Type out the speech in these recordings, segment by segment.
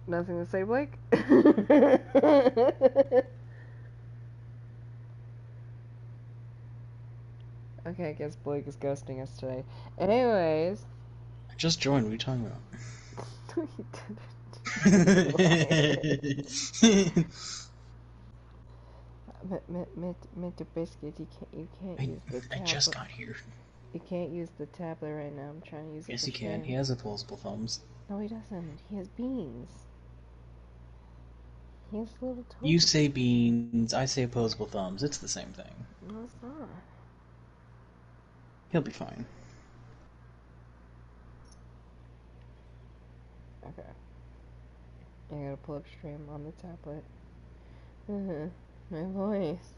Nothing to say, Blake? Okay, I guess Blake is ghosting us today. Anyways. I just joined, what are you talking No, you about? Mr. Biscuit, you can't use the I just tablet. got here. You can't use the tablet right now. I'm trying to use it Yes, for he can. He stream. has opposable thumbs. No, he doesn't. He has beans. He has little You toes. say beans, I say opposable thumbs. It's the same thing. No, it's not. He'll be fine. Okay. I gotta pull up stream on the tablet. My voice.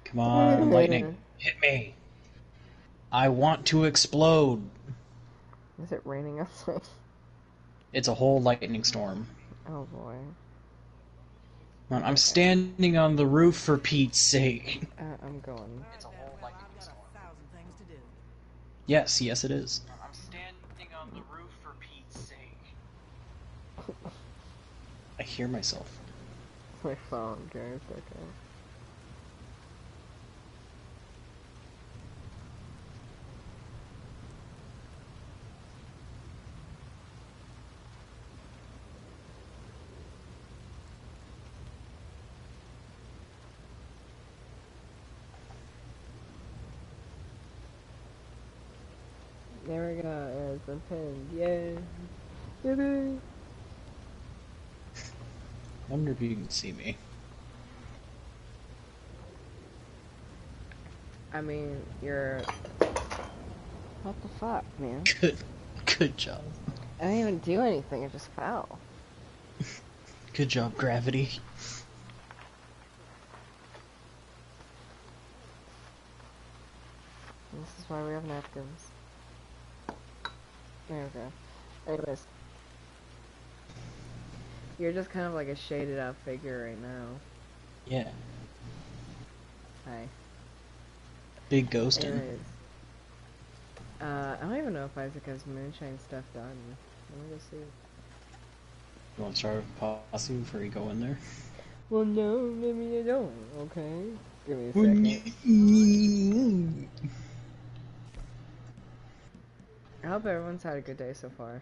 Come on, lightning. Hit me. I want to explode. Is it raining outside? It's a whole lightning storm. Oh boy. I'm Okay. standing on the roof for Pete's sake. I'm going. It's a whole lightning storm. Yes, yes it is. I'm standing on the roof for Pete's sake. I hear myself. My phone, guys. Okay. There we go, it's been pinned. Yay! Yippee! I wonder if you can see me. I mean, you're... What the fuck, man? Good job. I didn't even do anything, it just fell. Good job, gravity. This is why we have napkins. There we go. Anyways. You're just kind of like a shaded out figure right now. Yeah. Hi. Big ghosting. Anyways. I don't even know if Isaac has moonshine stuff done. Let me go see. You want to start a posse before you go in there? Well, no, maybe I don't. Okay. Give me a second. I hope everyone's had a good day so far.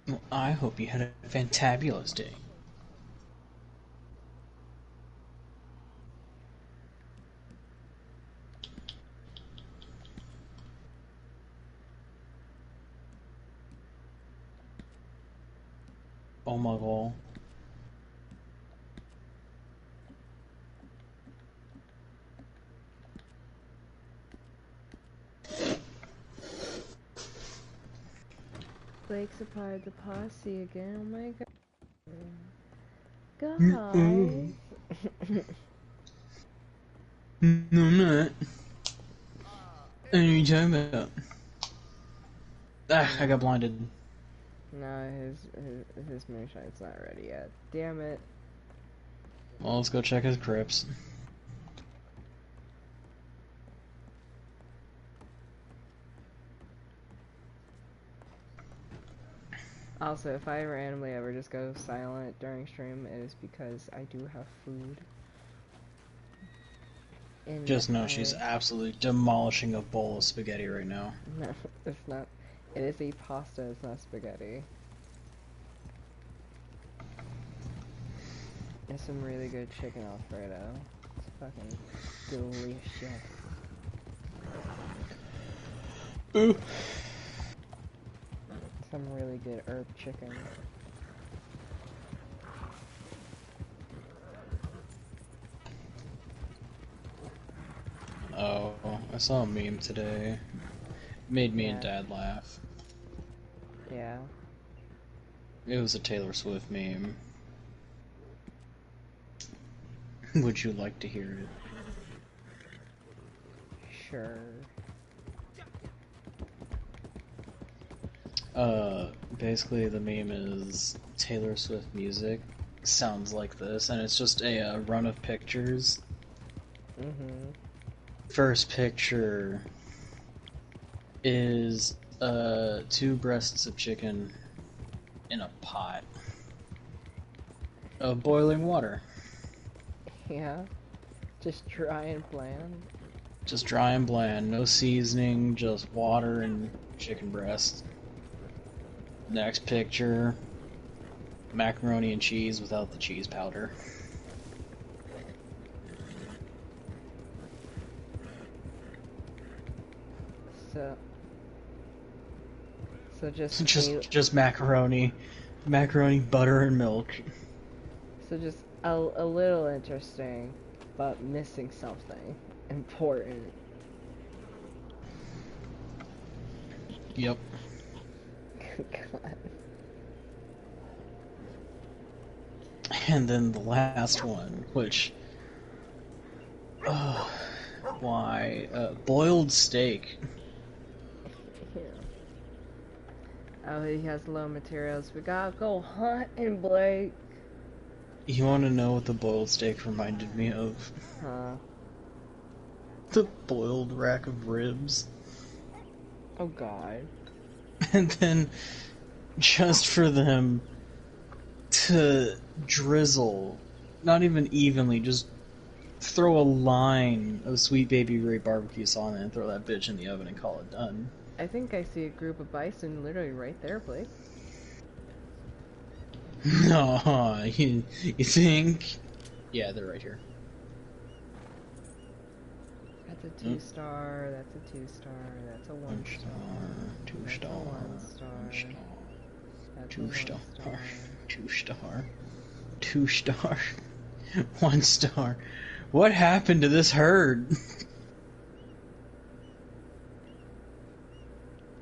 Well, I hope you had a fantabulous day. Oh my god. Blake's a part of the posse again. Oh my god. Guys. No, I'm not. What are you talking about? Ah, I got blinded. No, his moonshine's not ready yet. Damn it. Well, let's go check his crypts. Also, if I randomly ever just go silent during stream, it is because I do have food. And Just know she's absolutely demolishing a bowl of spaghetti right now. No, it's not. It is a pasta, it's not spaghetti. It's some really good chicken Alfredo. It's fucking delicious. Ooh. Some really good herb chicken. Oh, I saw a meme today. Made me and Yeah. Dad laugh. Yeah. It was a Taylor Swift meme. Would you like to hear it? Sure. Basically the meme is Taylor Swift music sounds like this, and it's just a run of pictures. Mm-hmm. First picture is Two breasts of chicken in a pot of boiling water. Yeah, just dry and bland. Just dry and bland, no seasoning, just water and chicken breast. Next picture, macaroni and cheese without the cheese powder. So, so just just macaroni, butter, and milk. so just a little interesting, but missing something important. Yep. God. And then the last one, which, oh, why? Boiled steak. Yeah. Oh, he has low materials. We gotta go hunting, Blake. You want to know what the boiled steak reminded me of? Huh? The boiled rack of ribs. Oh God. And then, just for them to drizzle, not even evenly, just throw a line of Sweet Baby Ray barbecue sauce on it and throw that bitch in the oven and call it done. I think I see a group of bison literally right there, Blake. No, you think? Yeah, they're right here. That's a 2-star. That's a 2-star. That's a 1-star. 2-star. 1-star. That's a 2-star. 1-star. 2-star. 2-star. 1-star. What happened to this herd?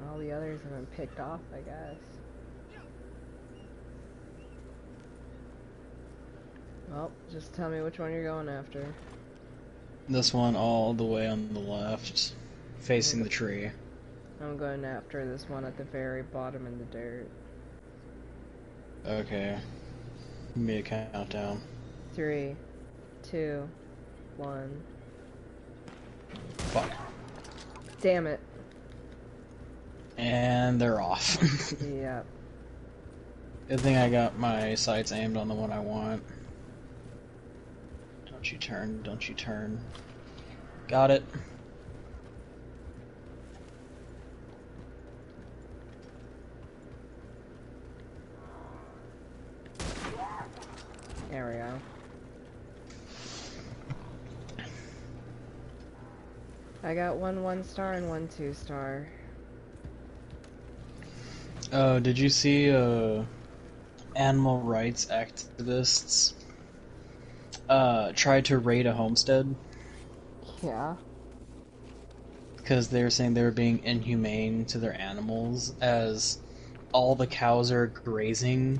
All the others have been picked off, I guess. Well, just tell me which one you're going after. This one all the way on the left, facing the tree. I'm going after this one at the very bottom in the dirt. Okay. Give me a countdown. 3, 2, 1. Fuck. Damn it. And they're off. Yep. Good thing I got my sights aimed on the one I want. Don't you turn, don't you turn. Got it. There we go. I got 1-star and 2-star. Oh, did you see animal rights activists tried to raid a homestead? Yeah. Because they were saying they were being inhumane to their animals as all the cows are grazing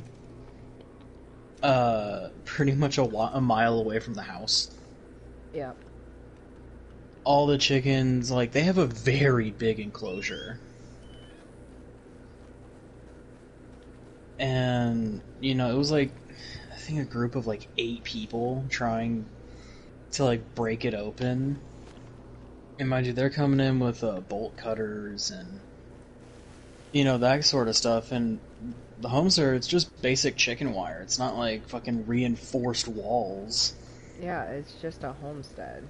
pretty much a mile away from the house. Yep. All the chickens, like, they have a very big enclosure. And, you know, it was like, I think a group of like 8 people trying to like break it open. And mind you, they're coming in with bolt cutters and, you know, that sort of stuff. And the homes are, it's just basic chicken wire. It's not like fucking reinforced walls. Yeah, it's just a homestead.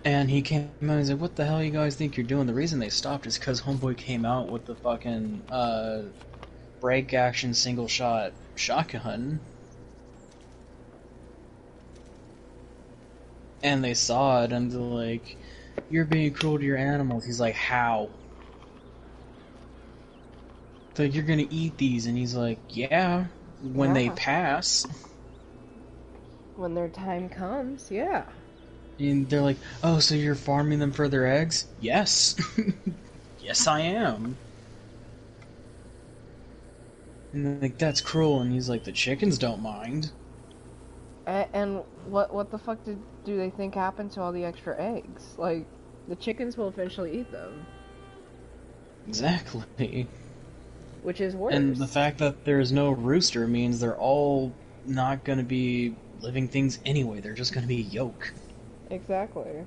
And he came out and said, "What the hell you guys think you're doing?" The reason they stopped is because Homeboy came out with the fucking break action single shot shotgun. And they saw it and they're like, "You're being cruel to your animals." He's like, "How?" They're like, "You're gonna eat these," and he's like, "Yeah, when they Yeah. pass." When their time comes, yeah. And they're like, "Oh, so you're farming them for their eggs?" Yes. Yes, I am. And they're like, "That's cruel," and he's like, "The chickens don't mind." And what the fuck do they think happened to all the extra eggs? Like, the chickens will eventually eat them. Exactly. Which is worse. And the fact that there's no rooster means they're all not going to be living things anyway. They're just going to be yolk. Exactly.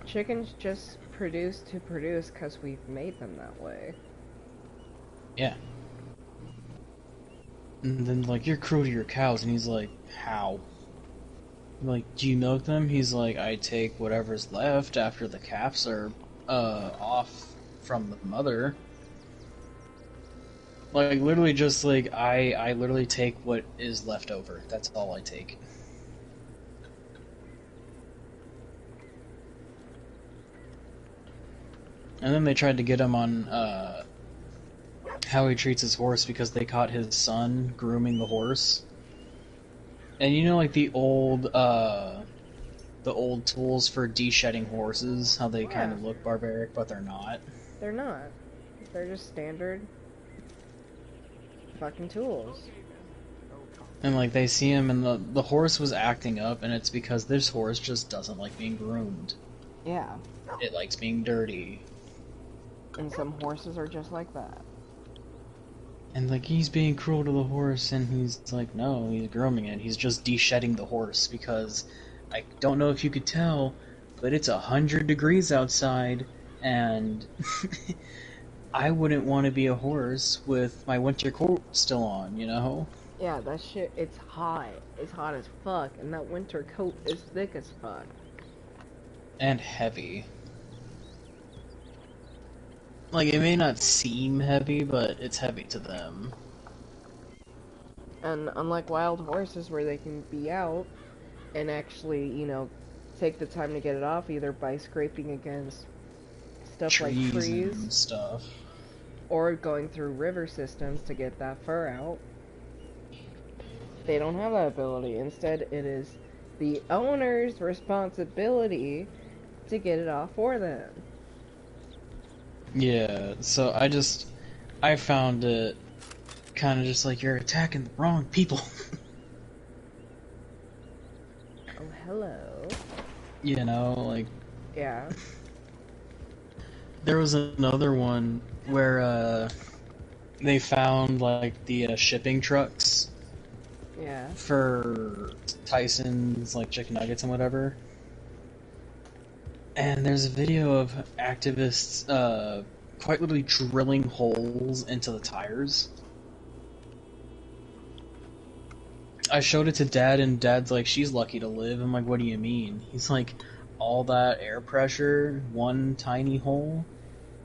Chickens just produce to produce because we've made them that way. Yeah. And then, like, you're cruel to your cows, and he's like, how? I'm like, do you milk them? He's like, I take whatever's left after the calves are, off from the mother. Like, literally just, like, I literally take what is left over. That's all I take. And then they tried to get him on, how he treats his horse because they caught his son grooming the horse. And you know, like, the old tools for de-shedding horses, how they kind Yeah. of look barbaric, but they're not. They're not. They're just standard fucking tools. And, like, they see him, and the horse was acting up, and it's because this horse just doesn't like being groomed. Yeah. It likes being dirty. And some horses are just like that. And, like, he's being cruel to the horse, and he's like, no, he's grooming it. He's just de-shedding the horse, because I don't know if you could tell, but it's 100 degrees outside, and I wouldn't want to be a horse with my winter coat still on, you know? Yeah, that shit, it's hot. It's hot as fuck, and that winter coat is thick as fuck. And heavy. Like, it may not seem heavy, but it's heavy to them. And unlike wild horses where they can be out and actually, you know, take the time to get it off either by scraping against stuff like trees and stuff. or going through river systems to get that fur out, they don't have that ability. Instead, it is the owner's responsibility to get it off for them. Yeah, so I found it kind of just like, you're attacking the wrong people. Oh, hello. You know, like... Yeah. There was another one where, they found, like, the shipping trucks. Yeah. For Tyson's, like, chicken nuggets and whatever. And there's a video of activists, quite literally drilling holes into the tires. I showed it to Dad, and Dad's like, she's lucky to live. I'm like, what do you mean? He's like, all that air pressure, one tiny hole,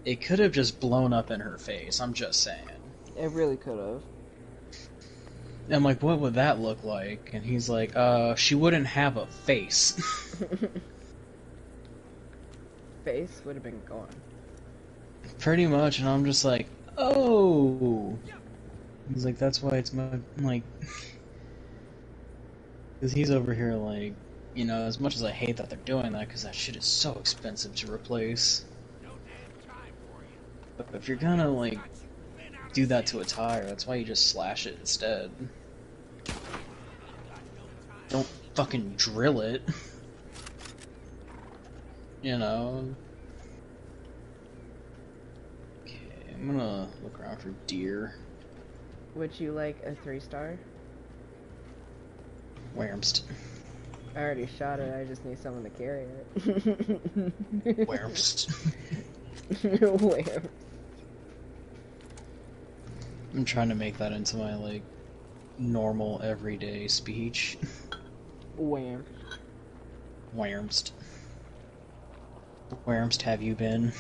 it could have just blown up in her face. I'm just saying. It really could have. I'm like, what would that look like? And he's like, she wouldn't have a face. Face would have been gone. Pretty much, and I'm just like, oh. He's like, that's why it's my, like, because he's over here like, you know, as much as I hate that they're doing that, because that shit is so expensive to replace. But if you're gonna, like, do that to a tire, that's why you just slash it instead. Don't fucking drill it. You know? Okay, I'm gonna look around for deer. Would you like a 3-star? Wärmst. I already shot it, I just need someone to carry it. Wärmst. Wärmst. I'm trying to make that into my, like, normal, everyday speech. Wham. Wärmst. Wärmst have you been?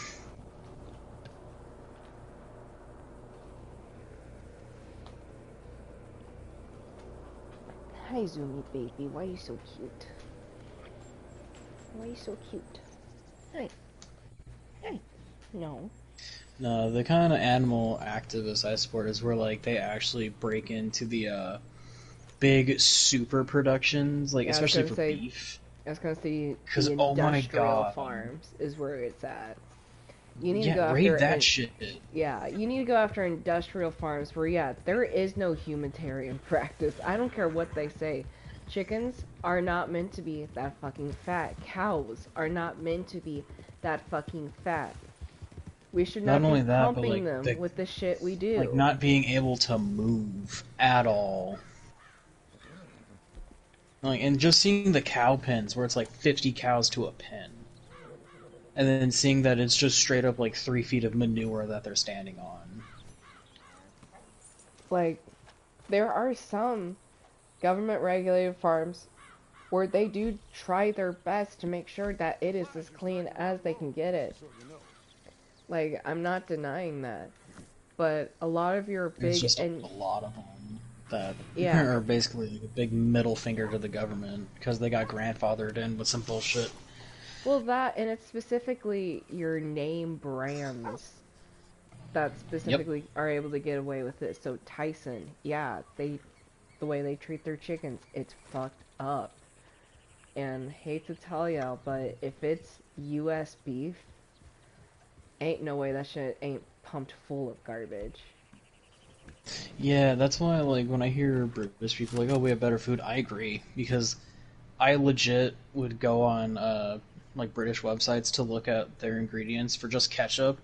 Hi, Zoomy baby. Why are you so cute? Why are you so cute? Hi. Hi. No. No, the kind of animal activists I support is where, like, they actually break into the, big super productions, like, Yeah, especially for beef. I was gonna say the 'Cause, oh my industrial God. farms is where it's at. You need to Yeah, go raid after that shit. Yeah, you need to go after industrial farms where, yeah, there is no humanitarian practice. I don't care what they say. Chickens are not meant to be that fucking fat. Cows are not meant to be that fucking fat. We should not Not only be that, but, pumping like, them with the shit we do. Like, not being able to move at all. Like, and just seeing the cow pens where it's like 50 cows to a pen. and then seeing that it's just straight up like 3 feet of manure that they're standing on. Like, there are some government regulated farms where they do try their best to make sure that it is as clean as they can get it. Like, I'm not denying that. But a lot of your It's big just and a lot of them that yeah, are basically like a big middle finger to the government because they got grandfathered in with some bullshit. well that and it's specifically your name brands that Yep. specifically are able to get away with it. So Tyson, yeah, the way they treat their chickens, it's fucked up. And hate to tell y'all, but if it's US beef, ain't no way that shit ain't pumped full of garbage. Yeah, that's why like when I hear British people like, "Oh, we have better food," I agree because I legit would go on like British websites to look at their ingredients for just ketchup,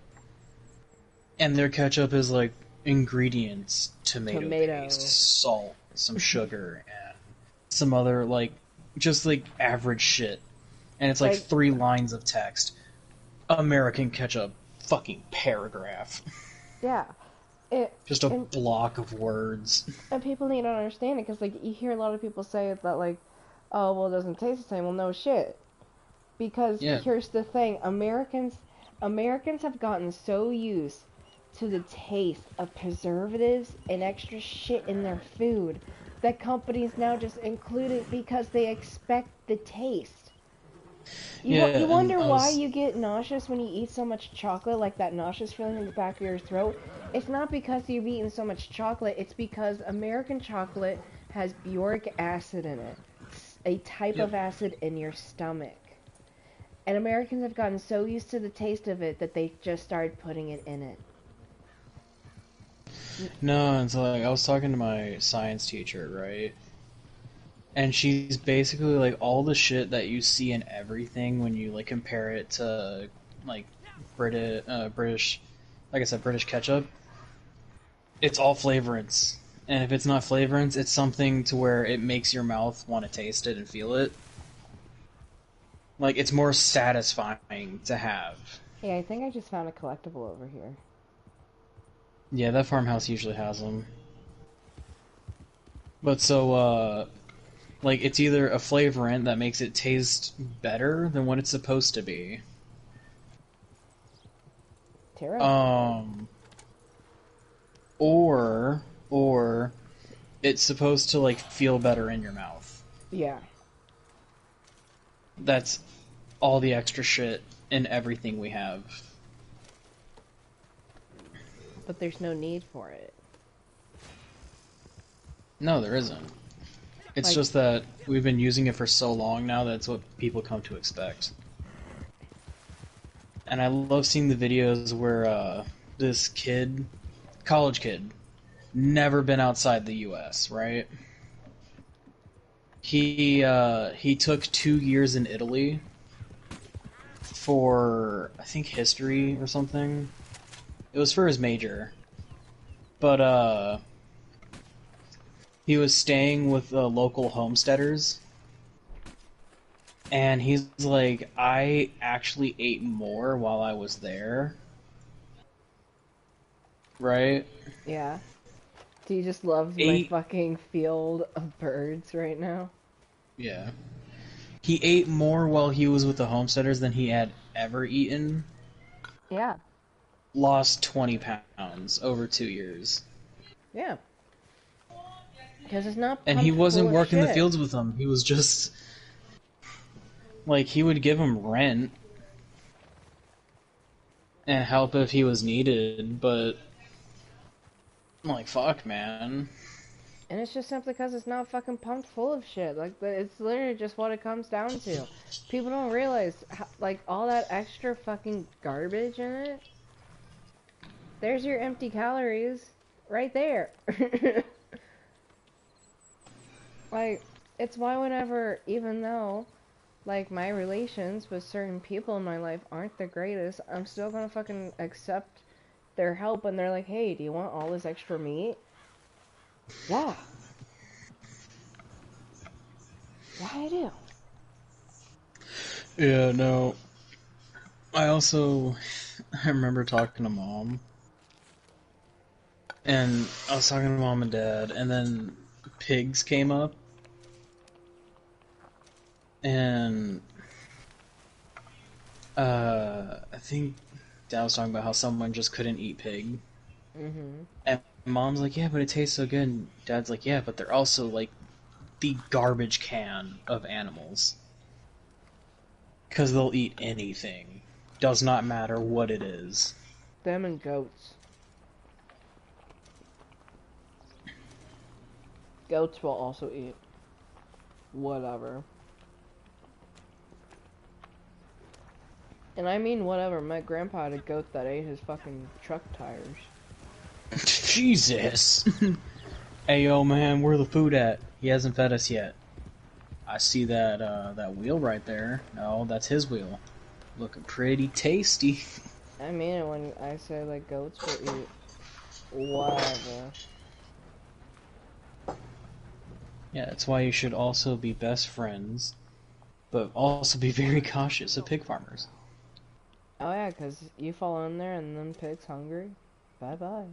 and their ketchup is like ingredients: tomato paste, Tomato. salt, some sugar, and some other like just like average shit. And it's like Like, 3 lines of text. American ketchup, fucking paragraph. yeah. It Just a and block of words. and people need to understand it because like you hear a lot of people say that like, oh well, it doesn't taste the same. Well, no shit. Because Yeah, here's the thing, Americans have gotten so used to the taste of preservatives and extra shit in their food that companies now just include it because they expect the taste. yeah, You and wonder I why was you get nauseous when you eat so much chocolate, like that nauseous feeling in the back of your throat. It's not because you've eaten so much chocolate, it's because American chocolate has boric acid in it, a type yep. of acid in your stomach. And Americans have gotten so used to the taste of it that they just started putting it in it. No, it's like I was talking to my science teacher, right? And she's basically like all the shit that you see in everything when you like compare it to like British, like I said, British ketchup. It's all flavorants, and if it's not flavorants, it's something to where it makes your mouth want to taste it and feel it. Like it's more satisfying to have. Hey, I think I just found a collectible over here. Yeah, that farmhouse usually has them. But so, like, it's either a flavorant that makes it taste better than what it's supposed to be, Taro. um, or it's supposed to like feel better in your mouth. Yeah, That's all the extra shit in everything we have. but there's no need for it. No, there isn't. It's Like, just that we've been using it for so long now that's what people come to expect. And I love seeing the videos where this kid, college kid, never been outside the U.S. Right? He took 2 years in Italy for I think history or something. It was for his major, but he was staying with local homesteaders, and he's like, I actually ate more while I was there, right? yeah. Do you just love my Ate, fucking field of birds right now? yeah. He ate more while he was with the homesteaders than he had ever eaten. Yeah, Lost 20 pounds over 2 years. yeah. Because it's not And he pumped full wasn't of working the shit. fields with them. He was just like he would give him rent and help if he was needed, but I'm like fuck, man. And it's just simply because it's not fucking pumped full of shit. Like, it's literally just what it comes down to. People don't realize, how, like, all that extra fucking garbage in it. There's your empty calories right there. Like, it's why whenever, even though, like, my relations with certain people in my life aren't the greatest, I'm still gonna fucking accept their help when they're like, hey, do you want all this extra meat? Yeah. Yeah, I do. Yeah, no. I remember talking to Mom, and I was talking to Mom and Dad, and then pigs came up, and I think Dad was talking about how someone just couldn't eat pig, Mhm. and Mom's like, "Yeah, but it tastes so good." And Dad's like, "Yeah, but they're also like the garbage can of animals, because they'll eat anything. Does not matter what it is." Them and goats. Goats will also eat whatever. And I mean whatever. My grandpa had a goat that ate his fucking truck tires. Jesus. Hey, yo, man, where the food at? He hasn't fed us yet. I see that wheel right there. No, that's his wheel. Looking pretty tasty. I mean it when I say like goats will eat whatever. Yeah, that's why you should also be best friends, but also be very cautious of pig farmers. Oh yeah, 'cause you fall in there and them pigs hungry. Bye bye.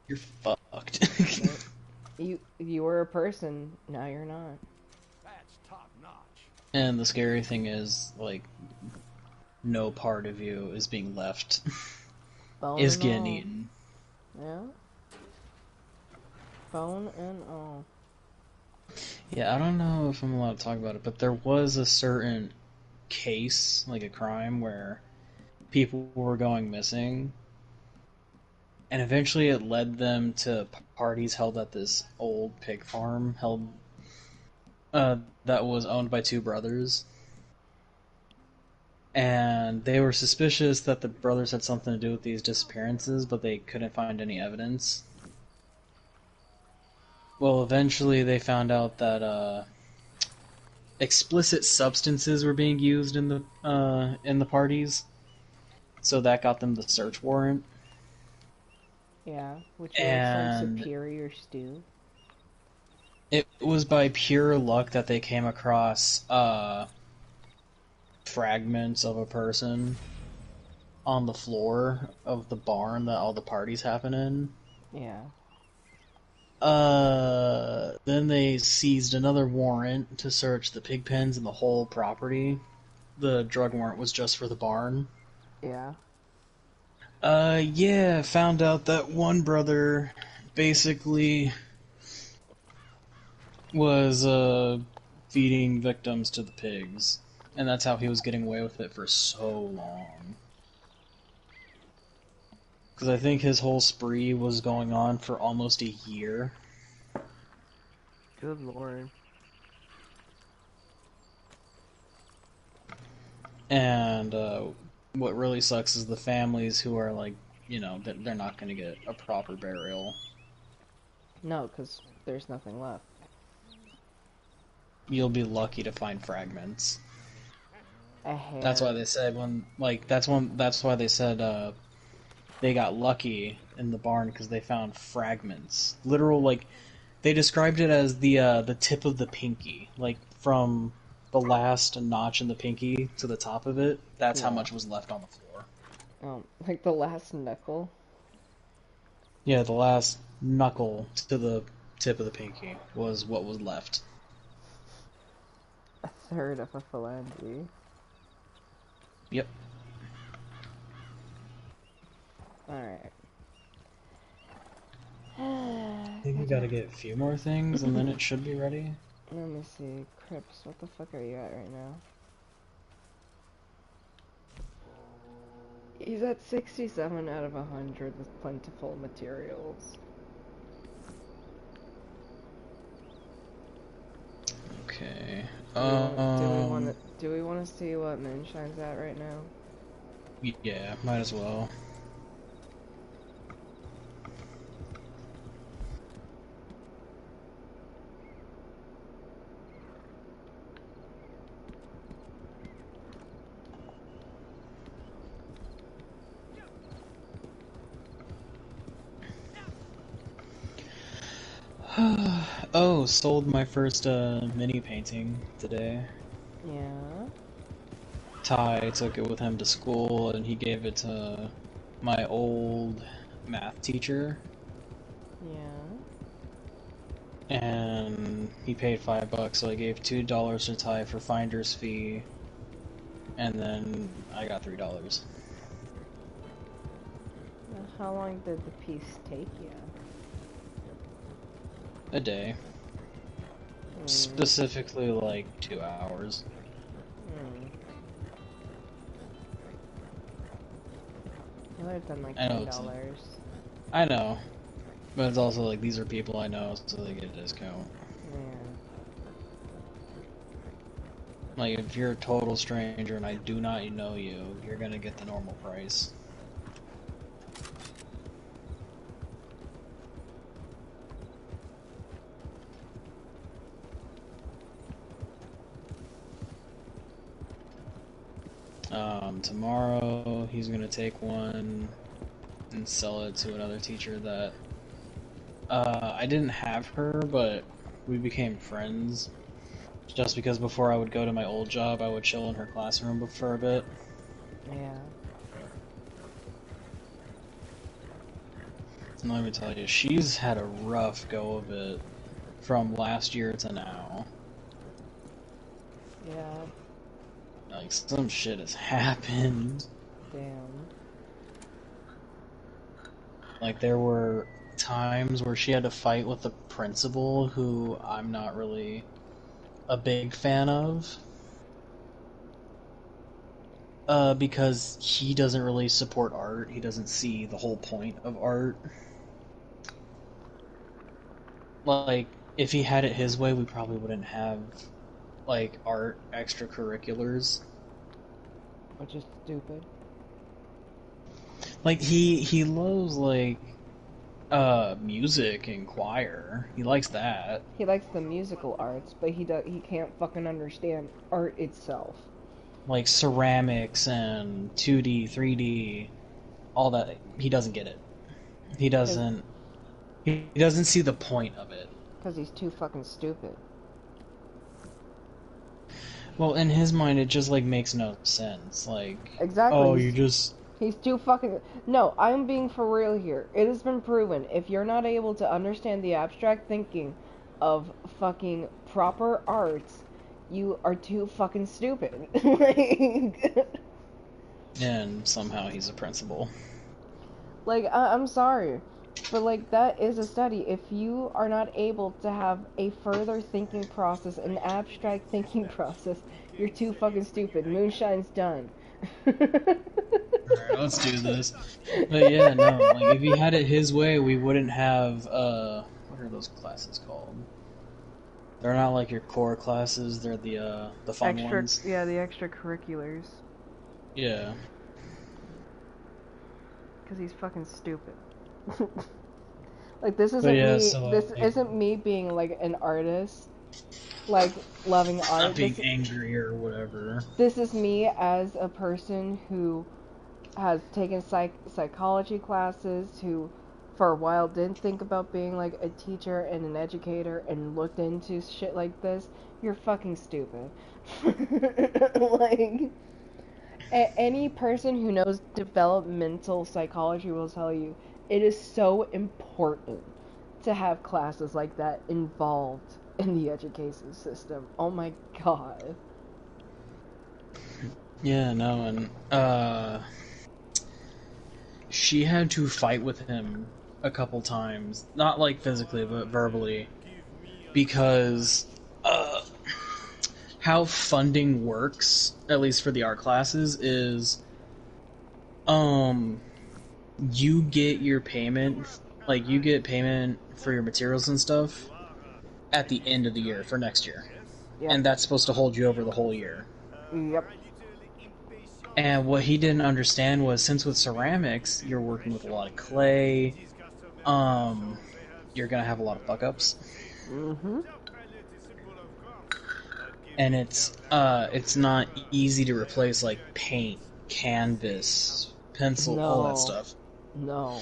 You're fucked. You were a person, now you're not. That's top notch. And the scary thing is, like, no part of you is being left. Bone Is and getting all. eaten. Yeah. Bone and all. Yeah, I don't know if I'm allowed to talk about it, but there was a certain case, like a crime, where people were going missing, and eventually it led them to parties held at this old pig farm that was owned by two brothers, and they were suspicious that the brothers had something to do with these disappearances, but they couldn't find any evidence. Well, eventually they found out that explicit substances were being used in the parties, so that got them the search warrant. Yeah, which was some And superior stew. it was by pure luck that they came across fragments of a person on the floor of the barn that all the parties happen in. Yeah. Then they seized another warrant to search the pig pens and the whole property. The drug warrant was just for the barn. Yeah. Yeah, found out that one brother basically was, feeding victims to the pigs. And that's how he was getting away with it for so long. Because I think his whole spree was going on for almost a year. Good lord. And, what really sucks is the families who are like, they're not going to get a proper burial. No, because there's nothing left. You'll be lucky to find fragments. A hair. That's why they said that's why they said they got lucky in the barn because they found fragments. Literal, like, they described it as the tip of the pinky, like from the last notch in the pinky to the top of it. That's how Yeah. much was left on the floor. Like the last knuckle. Yeah, the last knuckle to the tip of the pinky was what was left. A third of a phalange. Yep. Alright. I think we gotta get a few more things and then it should be ready. Let me see. Crips, what the fuck are you at right now? He's at 67 out of 100 with plentiful materials. Okay. Do we want to see what Moonshine's at right now? Yeah, might as well. Oh, sold my first mini painting today. Yeah. Ty took it with him to school, and he gave it to my old math teacher. Yeah. And he paid $5, so I gave $2 to Ty for finder's fee, and then I got $3. How long did the piece take you? A day. Specifically, like, 2 hours. Other than like I know, $10. I know. But it's also like, these are people I know, so they get a discount. Yeah. Like, if you're a total stranger and I do not know you, you're gonna get the normal price. Tomorrow he's gonna take one and sell it to another teacher that I didn't have her, but we became friends just because before I would go to my old job I would chill in her classroom for a bit. Yeah. And let me tell you, she's had a rough go of it from last year to now. Yeah. Like, some shit has happened. Damn. Like, there were times where she had to fight with the principal, who I'm not really a big fan of. Because he doesn't really support art. He doesn't see the whole point of art. Like, if he had it his way, we probably wouldn't have, like, art extracurriculars. Which is stupid. Like, he loves, like, music and choir. He likes that. He likes the musical arts, but he can't fucking understand art itself. Like, ceramics and 2D, 3D, all that. He doesn't get it. He doesn't see the point of it. Because he's too fucking stupid. Well, in his mind, it just, like, makes no sense. Like, Exactly. oh, you just... He's too fucking... No, I'm being for real here. It has been proven, if you're not able to understand the abstract thinking of fucking proper arts, you are too fucking stupid. Like... And somehow he's a principal. Like, I'm sorry, but, like, that is a study. If you are not able to have a further thinking process, an abstract thinking process, you're too fucking stupid. Moonshine's done. Alright, let's do this. But yeah, no, like, if he had it his way, we wouldn't have, what are those classes called? They're not like your core classes, they're the fun ones. Yeah, the extracurriculars. Yeah. Because he's fucking stupid. Like, this isn't yeah, me, so, this isn't me being, like, an artist, like, loving art. Not being angry or whatever. This is me as a person who has taken psychology classes, who for a while didn't think about being like a teacher and an educator and looked into shit like this. You're fucking stupid. Like, any person who knows developmental psychology will tell you it is so important to have classes like that involved in the education system. Oh my god. Yeah, no, and, she had to fight with him a couple times. Not, like, physically, but verbally. Because, how funding works, at least for the art classes, is, you get your payment, like, you get payment for your materials and stuff at the end of the year, for next year. Yep. And that's supposed to hold you over the whole year. Yep. And what he didn't understand was, since with ceramics, you're working with a lot of clay, you're gonna have a lot of fuck-ups. Mm-hmm. And it's not easy to replace, like, paint, canvas, pencil, all that stuff. No.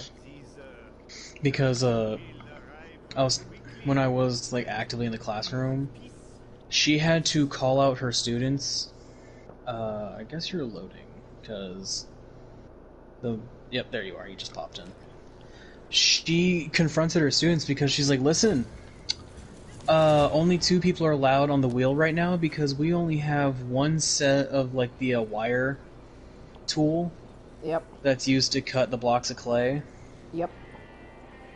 Because, when I was, like, actively in the classroom, she had to call out her students, I guess you're loading, because the... Yep, there you are, you just popped in. She confronted her students because she's like, listen, only 2 people are allowed on the wheel right now because we only have one set of, like, the wire tool Yep. that's used to cut the blocks of clay. Yep.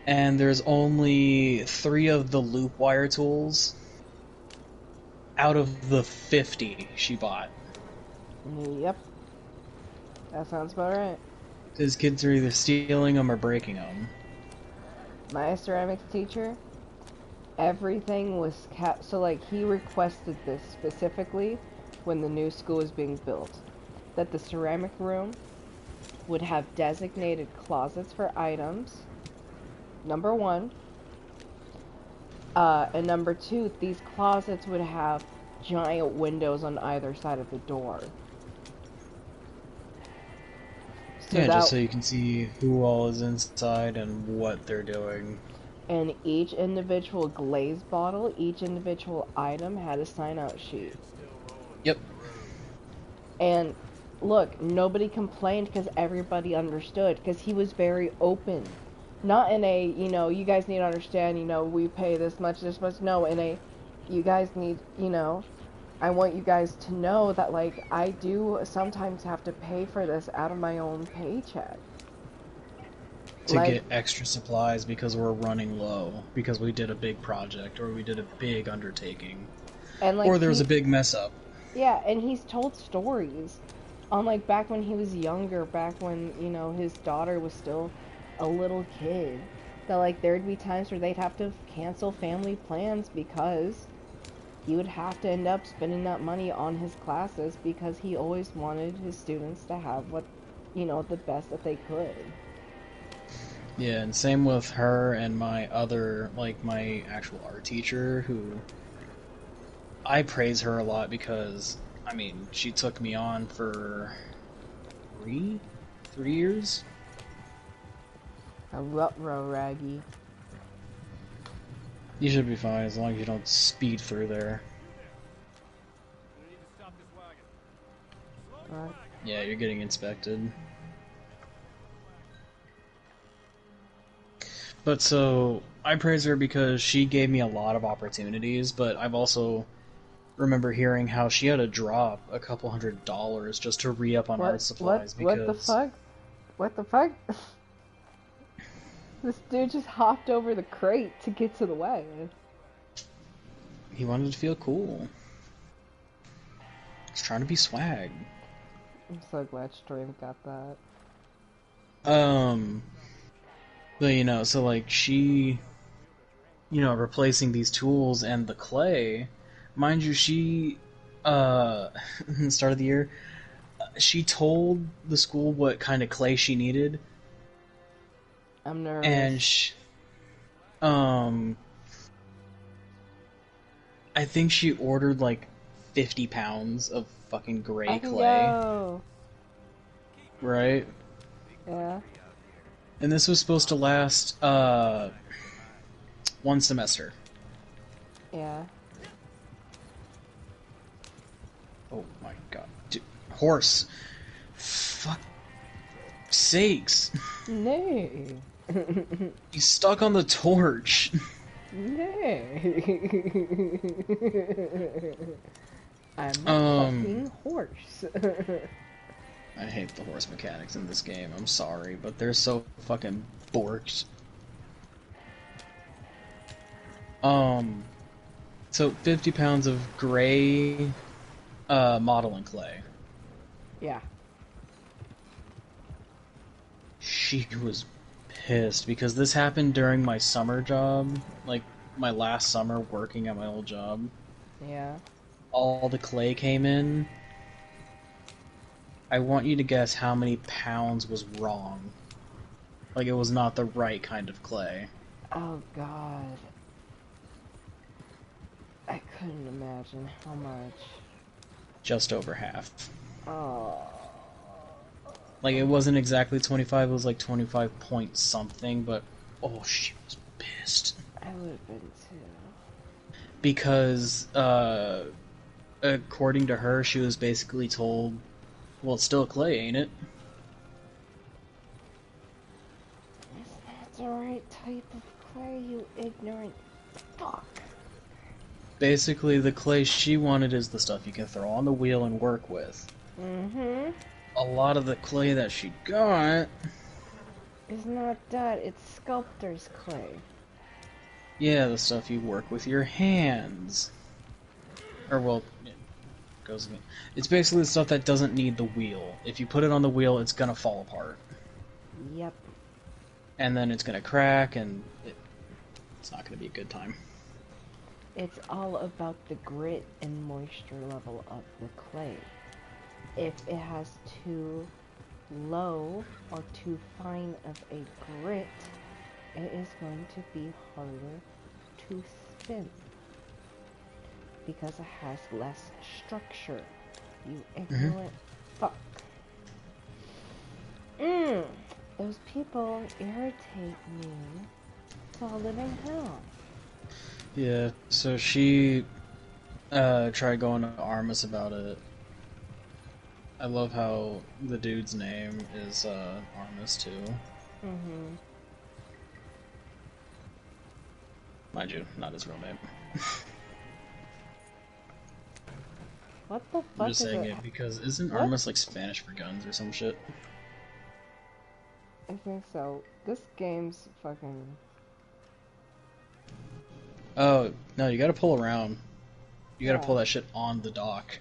And there's only 3 of the loop wire tools out of the 50 she bought. Yep. That sounds about right. Because kids are either stealing them or breaking them. My ceramics teacher, everything was kept. So, like, he requested this specifically when the new school was being built, that the ceramic room would have designated closets for items. Number 1. And number 2, these closets would have giant windows on either side of the door. So Yeah, just so you can see who all is inside and what they're doing. And each individual glaze bottle, each individual item had a sign-out sheet. Yep. And look, nobody complained because everybody understood, because he was very open. Not in a, you know, you guys need to understand, you know, we pay this much. No, in a, you guys need, you know, I want you guys to know that, like, I do sometimes have to pay for this out of my own paycheck. To get extra supplies because we're running low, because we did a big project, or we did a big undertaking. And, like, or there was a big mess up. Yeah, and he's told stories on, like, back when he was younger, back when, you know, his daughter was still a little kid, that, like, there'd be times where they'd have to cancel family plans because he would have to end up spending that money on his classes because he always wanted his students to have what, you know, the best that they could. Yeah, and same with her and my other, like, my actual art teacher, who I praise her a lot because, I mean, she took me on for 3 years? A rut-row raggy. You should be fine as long as you don't speed through there. Right. Yeah, you're getting inspected. But so, I praise her because she gave me a lot of opportunities, but I've also remember hearing how she had to drop a couple $100 just to re-up on art supplies because... What the fuck? What the fuck? This dude just hopped over the crate to get to the wagon. He wanted to feel cool. He's trying to be swag. I'm so glad Stream got that. But you know, so like she, you know, replacing these tools and the clay, mind you, she, in the start of the year, she told the school what kind of clay she needed. I'm nervous. And I think she ordered like 50 pounds of fucking gray clay. Go. Right? Yeah. And this was supposed to last, 1 semester. Yeah. Oh my god. Dude, horse. Fuck sakes. No. He's stuck on the torch. No. I'm a fucking horse. I hate the horse mechanics in this game. I'm sorry, but they're so fucking borked. So 50 pounds of gray modeling clay. Yeah. She was pissed because this happened during my summer job, like my last summer working at my old job. Yeah. All the clay came in. I want you to guess how many pounds was wrong. Like it was not the right kind of clay. Oh god. I couldn't imagine how much. Just over half. Oh. Like it wasn't exactly 25, it was like 25 point something, but oh, she was pissed. I would have been too. Because according to her, she was basically told, well, it's still clay, ain't it? Is that the right type of clay, you ignorant fuck? Basically, the clay she wanted is the stuff you can throw on the wheel and work with. Mm-hmm. A lot of the clay that she got... It's not that, it's sculptor's clay. Yeah, the stuff you work with your hands. Or, well, it goes again. It's basically the stuff that doesn't need the wheel. If you put it on the wheel, it's gonna fall apart. Yep. And then it's gonna crack, and it's not gonna be a good time. It's all about the grit and moisture level of the clay. If it has too low or too fine of a grit, it is going to be harder to spin because it has less structure. You ignorant fuck. Those people irritate me to a living hell. Yeah, so she tried going to Armus about it. I love how the dude's name is Armus too. Mm-hmm. Mind you, not his real name. What the fuck I'm just is saying it? it because isn't What? Armus like Spanish for guns or some shit? I think so. This game's fucking... Oh, no, you gotta pull around. You gotta Yeah. pull that shit on the dock.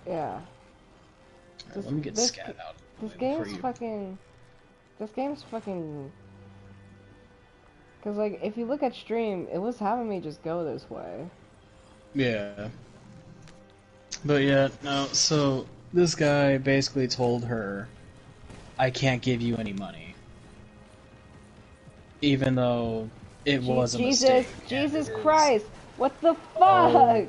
Yeah. Alright, let me get Scat out. This before game's you- fucking... This game's fucking... Cause like, if you look at stream, it was having me just go this way. Yeah. But yeah, no, so this guy basically told her, I can't give you any money. Even though it was a mistake. Jesus and it is- Christ! What the fuck? Oh.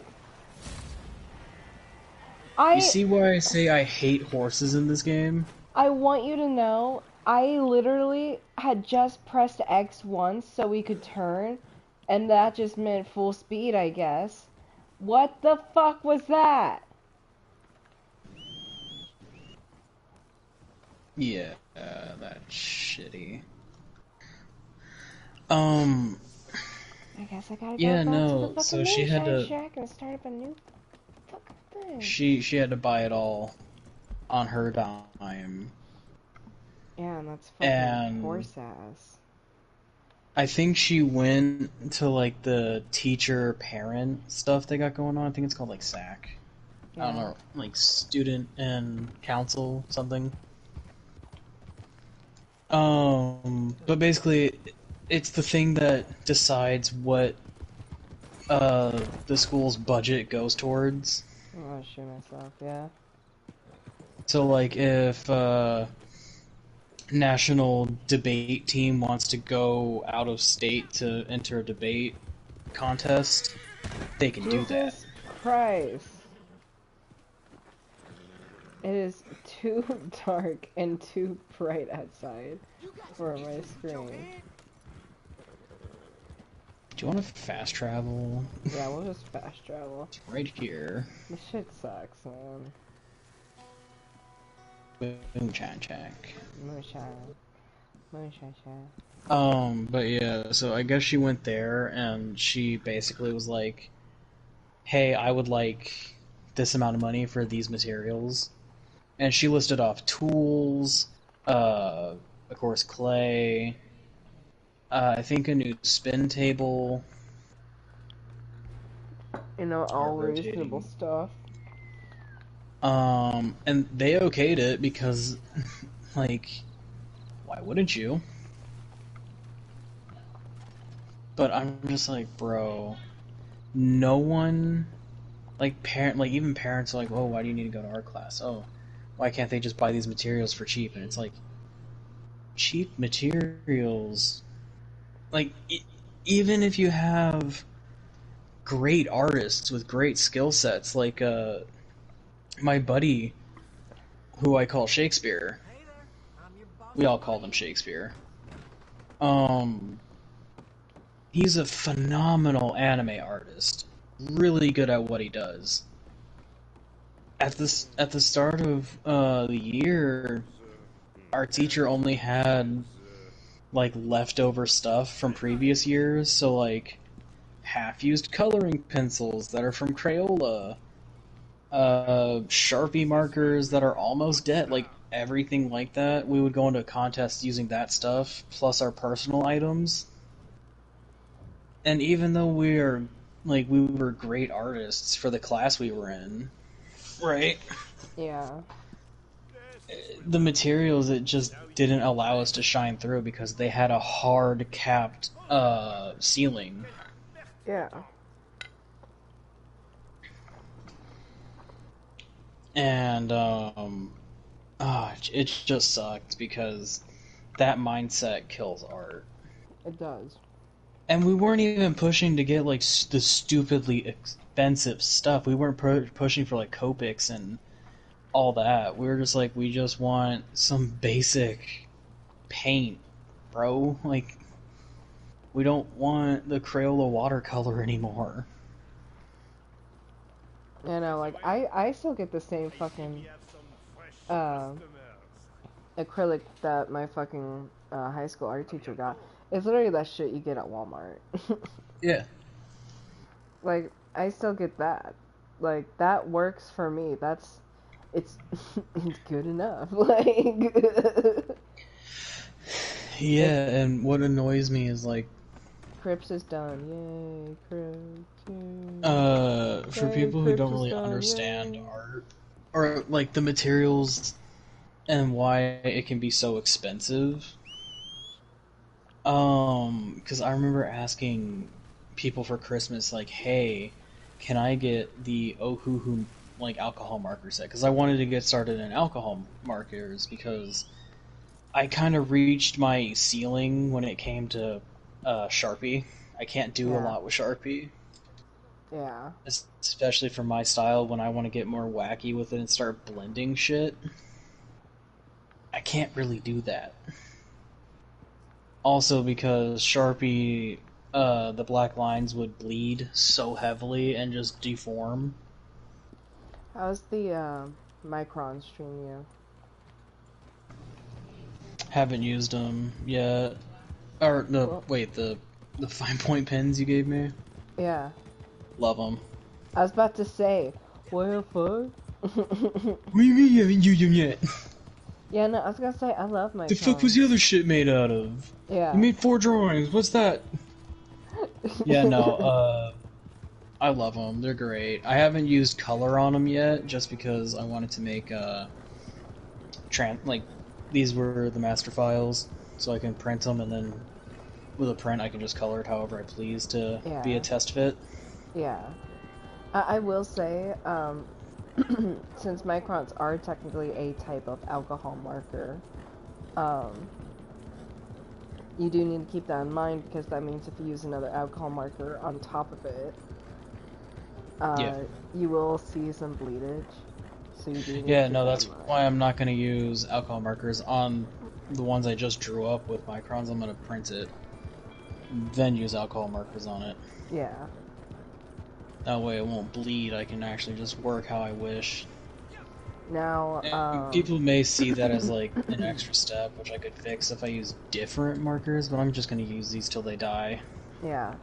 I You see why I say I hate horses in this game? want you to know, I literally had just pressed X once so we could turn, and that just meant full speed, I guess. What the fuck was that? Yeah, that's shitty. I guess I gotta go Yeah, back to no, the fucking so she had moonshine to- shack and start up a new fucking thing. She had to buy it all on her dime. Yeah, and that's fucking And- horse ass. I think she went to like the teacher parent stuff they got going on. I think it's called like SAC. I don't know, like student and council something. But basically, it's the thing that decides what the school's budget goes towards. Oh, I'll shoot myself, yeah. So like if national debate team wants to go out of state to enter a debate contest, they can do that. Jesus Christ. It is too dark and too bright outside for my screen. Do you want to fast travel? Yeah, we'll just fast travel. It's right here. This shit sucks, man. Moonshine check. Moonshine. Moonshine shine. But yeah, so I guess she went there and she basically was like, hey, I would like this amount of money for these materials. And she listed off tools, of course clay, I think a new spin table. You know, all rotating. reasonable stuff. And they okayed it because, like, why wouldn't you? But I'm just like, bro, no one, like, even parents are like, oh, why do you need to go to art class? Oh, why can't they just buy these materials for cheap? And it's like, cheap materials, like, even if you have great artists with great skill sets, like, my buddy, who I call Shakespeare, we all call him Shakespeare, he's a phenomenal anime artist, really good at what he does. at the start of the year, our teacher only had like leftover stuff from previous years, so like half-used coloring pencils that are from Crayola, Sharpie markers that are almost dead, like everything like that. We would go into a contest using that stuff plus our personal items. And even though we were great artists for the class we were in, right? Yeah. The materials, it just didn't allow us to shine through because they had a hard capped ceiling. Yeah. And it just sucked because that mindset kills art. It does. And we weren't even pushing to get like the stupidly expensive stuff. We weren't pushing for like Copics and all that. We were just like, we just want some basic paint, bro. Like, we don't want the Crayola watercolor anymore. You know, like I still get the same fucking acrylic that my fucking high school art teacher got. It's literally that shit you get at Walmart. Yeah. Like, I still get that. Like, that works for me. It's it's good enough. Like, Yeah, and what annoys me is like, Crips is done. Yay, Crips. for Yay, people who Crips don't is really done. understand Yay. art or like the materials and why it can be so expensive. Because I remember asking people for Christmas, like, hey, can I get the Ohuhu, like, alcohol marker set? Because I wanted to get started in alcohol markers, because I kind of reached my ceiling when it came to Sharpie. I can't do a Yeah. lot with Sharpie, Yeah. especially for my style when I want to get more wacky with it and start blending shit. I can't really do that. Also because Sharpie, the black lines would bleed so heavily and just deform. How's the Micron stream you? Haven't used them yet. Or, no, Well, wait, the fine point pens you gave me? yeah. Love them. I was about to say, what the fuck? What do you mean you haven't used them yet? Yeah, no, I was gonna say, I love The fuck was Micron. the other shit made out of? Yeah. You made 4 drawings, what's that? Yeah, no, I love them. They're great. I haven't used color on them yet, just because I wanted to make like these were the master files, so I can print them, and then with a print I can just color it however I please to be a Yeah. test fit. Yeah. I will say, since microns are technically a type of alcohol marker, um, you do need to keep that in mind, because that means if you use another alcohol marker on top of it, Yeah. you will see some bleedage. So you do need to Yeah, keep no, that that's in mind. why I'm not going to use alcohol markers on the ones I just drew up with microns. I'm going to print it, then use alcohol markers on it. Yeah. That way it won't bleed. I can actually just work how I wish. Now, And people may see that as like an extra step, which I could fix if I use different markers, but I'm just going to use these till they die. yeah.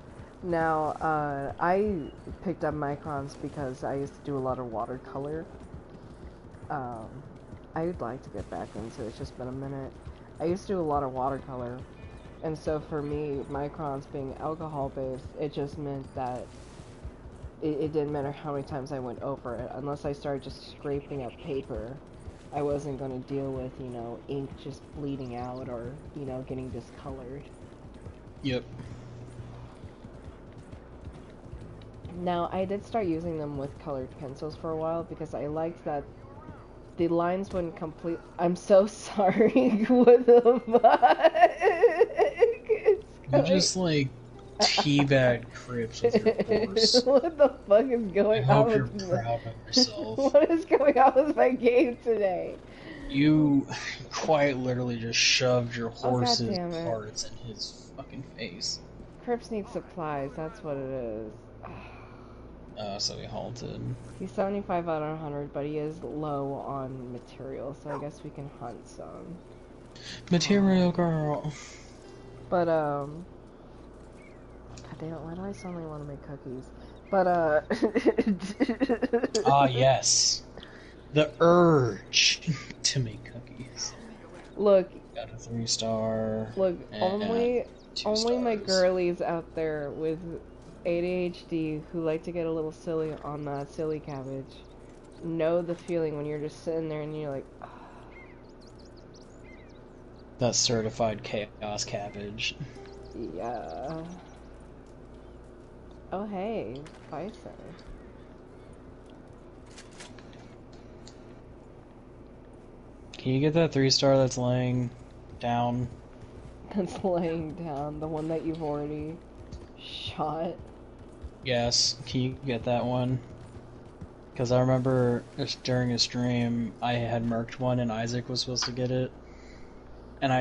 Now, I picked up microns because I used to do a lot of watercolor. I would like to get back into it. It's just been a minute. I used to do a lot of watercolor, and so for me, microns being alcohol-based, it just meant that it didn't matter how many times I went over it, unless I started just scraping up paper. I wasn't going to deal with, ink just bleeding out or, getting discolored. Yep. Now, I did start using them with colored pencils for a while because I liked that the lines wouldn't complete. I'm so sorry. What the fuck? It's You going... just like teabag Crips with your horse. What the fuck is I going hope on you're with proud of yourself. What is going on with my game today? You quite literally just shoved your Oh, God horse's damn it. parts in his fucking face. Crips need supplies, that's what it is. So we halted. He's 75 out of 100, but he is low on material, so I guess we can hunt some. Material girl. But, God damn it, why do I suddenly want to make cookies? But, Ah, yes. The urge to make cookies. Look, Got a 3-star. look, And only my 2 stars. girlies out there with ADHD who like to get a little silly on that silly cabbage know the feeling when you're just sitting there and you're like, "Ah." That certified chaos cabbage. Yeah. Oh, hey, bison. Can you get that 3-star that's laying down? That's laying down, the one that you've already shot. Yes. Can you get that one? Because I remember during a stream, I had merked one and Isaac was supposed to get it. And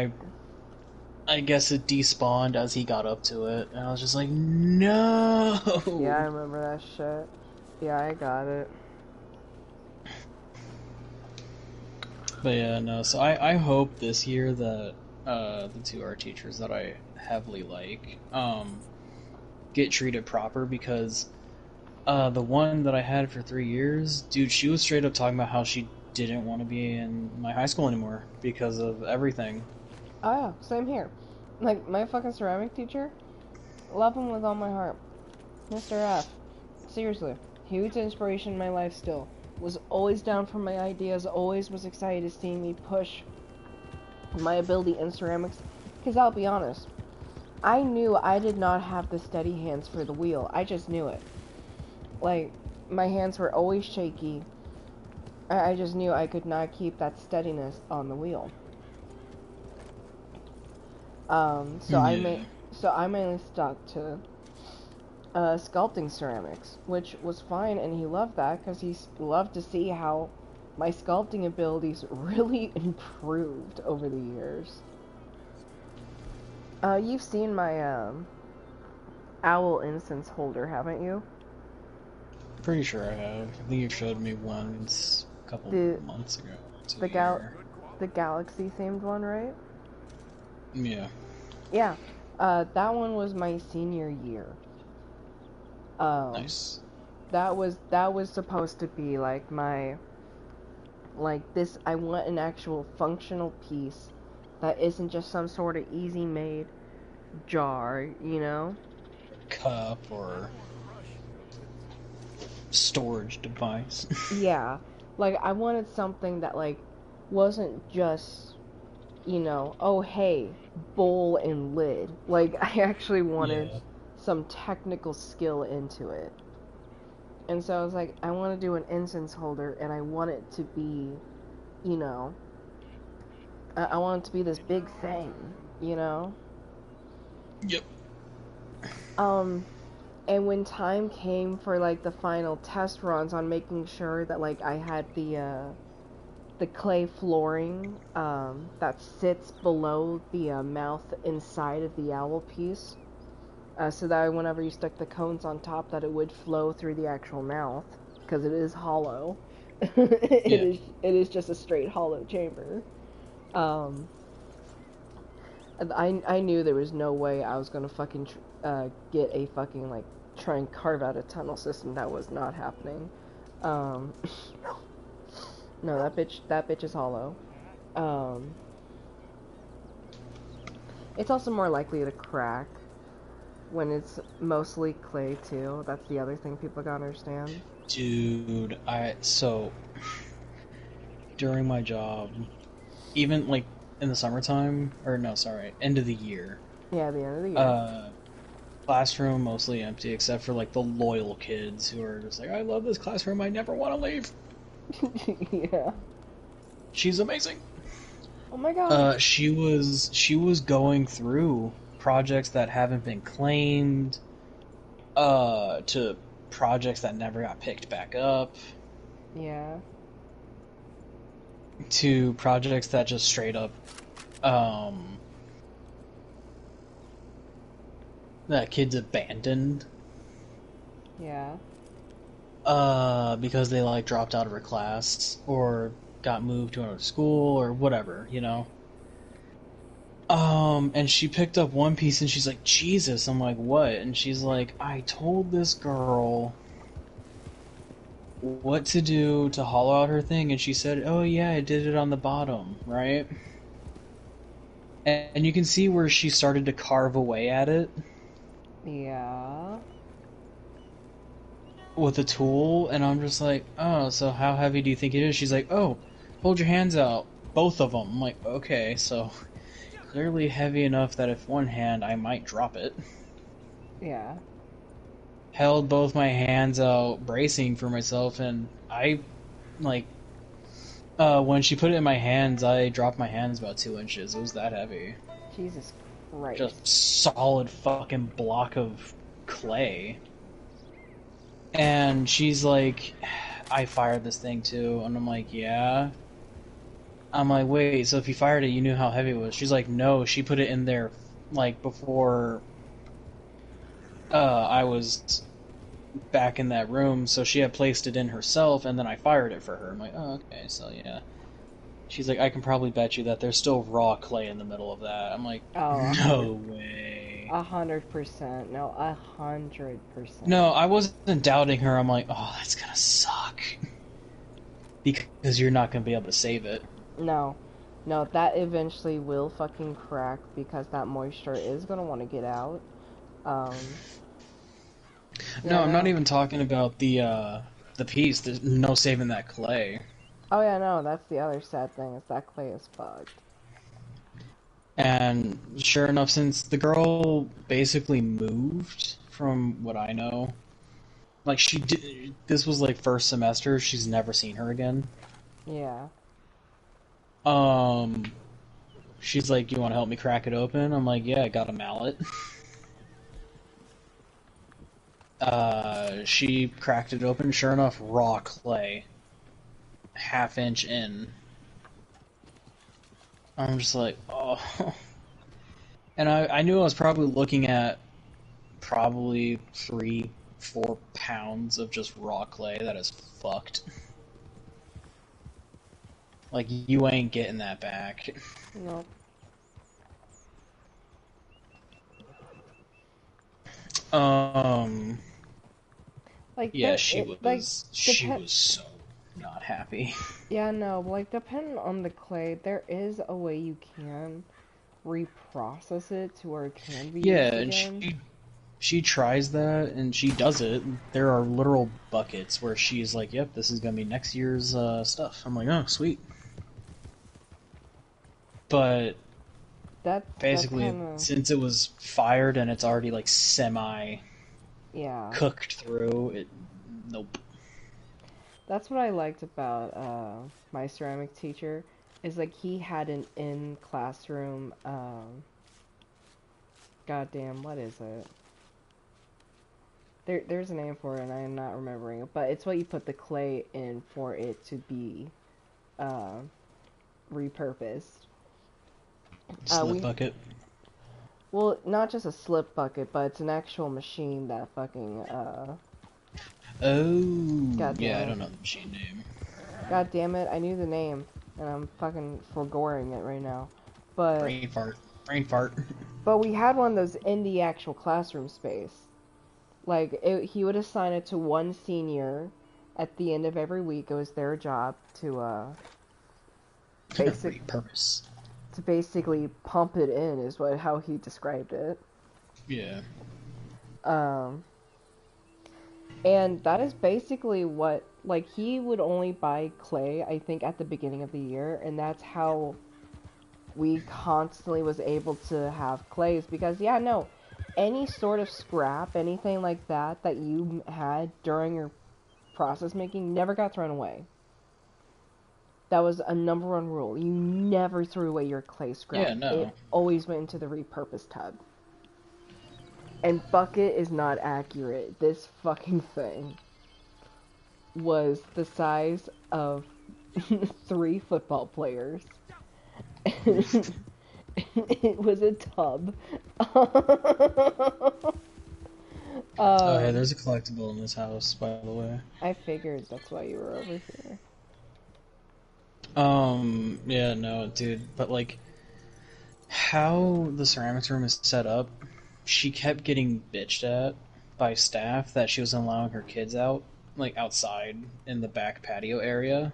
I guess it despawned as he got up to it. And I was just like, no! Yeah, I remember that shit. Yeah, I got it. But yeah, no, so I hope this year that the 2 art teachers that I heavily like get treated proper, because the one that I had for 3 years, dude, she was straight up talking about how she didn't want to be in my high school anymore because of everything. Oh yeah, same here. Like, my fucking ceramic teacher, love him with all my heart. Mr. F. Seriously, huge inspiration in my life still. Was always down for my ideas, always was excited to see me push my ability in ceramics. Because I'll be honest, I knew I did not have the steady hands for the wheel. I just knew it. Like, my hands were always shaky. I just knew I could not keep that steadiness on the wheel. So I mainly stuck to sculpting ceramics, which was fine, and he loved that because he loved to see how my sculpting abilities really improved over the years. You've seen my owl incense holder, haven't you? Pretty sure I have. I think you showed me once a couple The months ago. the galaxy themed one, right? Yeah. Yeah. That one was my senior year. Nice. That was supposed to be like my this. I want an actual functional piece that isn't just some sort of easy made jar, you know? Cup or storage device. Yeah. Like, I wanted something that wasn't just, oh hey, bowl and lid. Like, I actually wanted Yeah. some technical skill into it. And so I was like, I want to do an incense holder, and I want it to be, you know, I want it to be this big thing, you know? Yep. And when time came for, the final test runs on making sure that, I had the clay flooring, that sits below the, mouth inside of the owl piece, so that whenever you stuck the cones on top, that it would flow through the actual mouth, because it is hollow. It is just a straight hollow chamber. I knew there was no way I was gonna fucking get a fucking try and carve out a tunnel system. That was not happening. No, that bitch is hollow. It's also more likely to crack when it's mostly clay too. That's the other thing people gotta understand. Dude, so during my job, even in the summertime, or no, sorry, end of the year. Yeah, the end of the year. Classroom mostly empty except for the loyal kids who are just like, I love this classroom, I never want to leave. Yeah. She's amazing. Oh my god. She was going through projects that haven't been claimed, to projects that never got picked back up. Yeah. To projects that just straight up, that kids abandoned. Yeah. because they like dropped out of her class or got moved to another school or whatever, you know. And she picked up one piece and she's like, Jesus. I'm like, what? And she's like, I told this girl what to do to hollow out her thing, and she said, oh yeah, I did it on the bottom, right? And you can see where she started to carve away at it Yeah. with a tool, and I'm just like, oh, so how heavy do you think it is? She's like, oh, hold your hands out, both of them. I'm like, okay, so clearly heavy enough that if one hand, I might drop it. Yeah. Held both my hands out, bracing for myself, and I, like, when she put it in my hands, I dropped my hands about 2 inches. It was that heavy. Jesus Christ. Just solid fucking block of clay. And she's like, I fired this thing too. And I'm like, yeah. I'm like, wait, so if you fired it, you knew how heavy it was? She's like, no, she put it in there, like, before I was back in that room, so she had placed it in herself, and then I fired it for her. I'm like, oh, okay, so yeah. She's like, I can probably bet you that there's still raw clay in the middle of that. I'm like, Oh, no way. 100%. No, 100%. No, I wasn't doubting her. I'm like, oh, that's gonna suck. Because you're not gonna be able to save it. No. No, that eventually will fucking crack because that moisture is gonna want to get out. No, I'm no. not even talking about the piece. There's no saving that clay. Oh yeah, no, that's the other sad thing, is that clay is fucked. And sure enough, since the girl basically moved, from what I know, like she did, this was like first semester, she's never seen her again. Yeah. She's like, you want to help me crack it open? I'm like, yeah, I got a mallet. She cracked it open, sure enough, raw clay. Half-inch in. I'm just like, oh. And I knew I was probably looking at probably 3-4 pounds of just raw clay that is fucked. Like, you ain't getting that back. Nope. Like, Yeah, she like, was so not happy. Yeah, no, like, depending on the clay, there is a way you can reprocess it to where it can be Yeah, used and again. she tries that, and she does it. There are literal buckets where she's like, yep, this is gonna be next year's stuff. I'm like, oh, sweet. But basically, kinda, since it was fired and it's already like semi yeah. cooked through, nope. That's what I liked about my ceramic teacher, is like he had an in classroom goddamn, what is it? There's a name for it and I am not remembering it, but it's what you put the clay in for it to be repurposed. Slip bucket. Well, not just a slip bucket, but it's an actual machine that fucking Oh, yeah, I it. don't know the machine name. God damn it, I knew the name, and I'm fucking forgoing it right now. But Brain fart. Brain fart. But we had one of those in the actual classroom space. Like, he would assign it to one senior at the end of every week. It was their job to Repurpose. to basically pump it in, is how he described it. Yeah. And that is basically what, like, he would only buy clay, I think, at the beginning of the year, and that's how we constantly was able to have clays, because, yeah, no, any sort of scrap, anything like that you had during your process making never got thrown away. That was a #1 rule. You never threw away your clay scrap. Yeah, no. It always went into the repurposed tub. And bucket is not accurate. This fucking thing was the size of 3 football players. It was a tub. Oh, hey, there's a collectible in this house, by the way. I figured that's why you were over here. Yeah, no, dude, but like, how the ceramics room is set up, she kept getting bitched at by staff that she was allowing her kids out, like outside in the back patio area.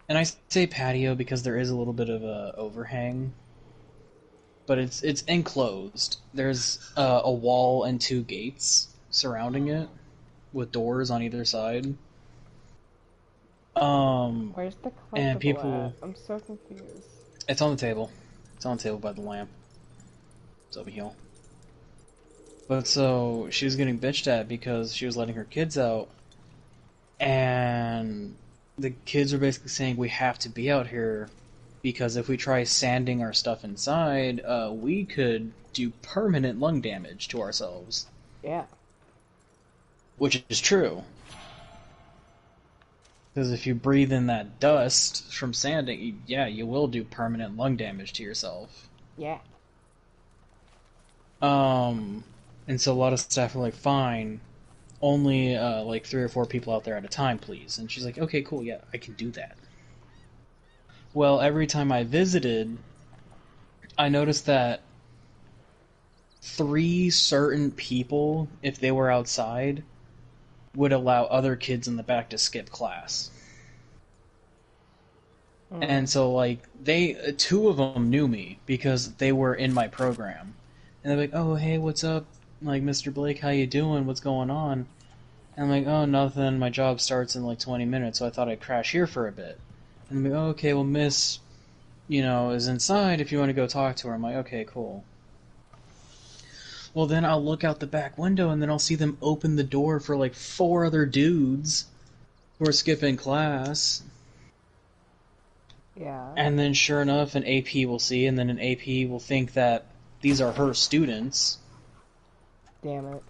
And I say patio because there is a little bit of a overhang, but it's enclosed. There's a wall and two gates surrounding it with doors on either side. Where's the And collectible people, at? I'm so confused. it's on the table. It's on the table by the lamp. It's over here. But so she was getting bitched at because she was letting her kids out, and the kids were basically saying we have to be out here because if we try sanding our stuff inside, we could do permanent lung damage to ourselves. Yeah. Which is true. Because if you breathe in that dust from sanding, yeah, you will do permanent lung damage to yourself. Yeah. And so a lot of staff were like, fine, only like 3 or 4 people out there at a time, please. And she's like, okay, cool, yeah, I can do that. Well, every time I visited, I noticed that 3 certain people, if they were outside, would allow other kids in the back to skip class. And so, like, 2 of them knew me because they were in my program. And they're like, oh, hey, what's up? Like, Mr. Blake, how you doing? What's going on? And I'm like, oh, nothing. My job starts in, like, 20 minutes, so I thought I'd crash here for a bit. And I'm like, oh, okay, well, Miss, is inside if you want to go talk to her. I'm like, okay, cool. Well, then I'll look out the back window, and then I'll see them open the door for, like, 4 other dudes who are skipping class. Yeah. And then, sure enough, an AP will see, and then an AP will think that these are her students. Damn it.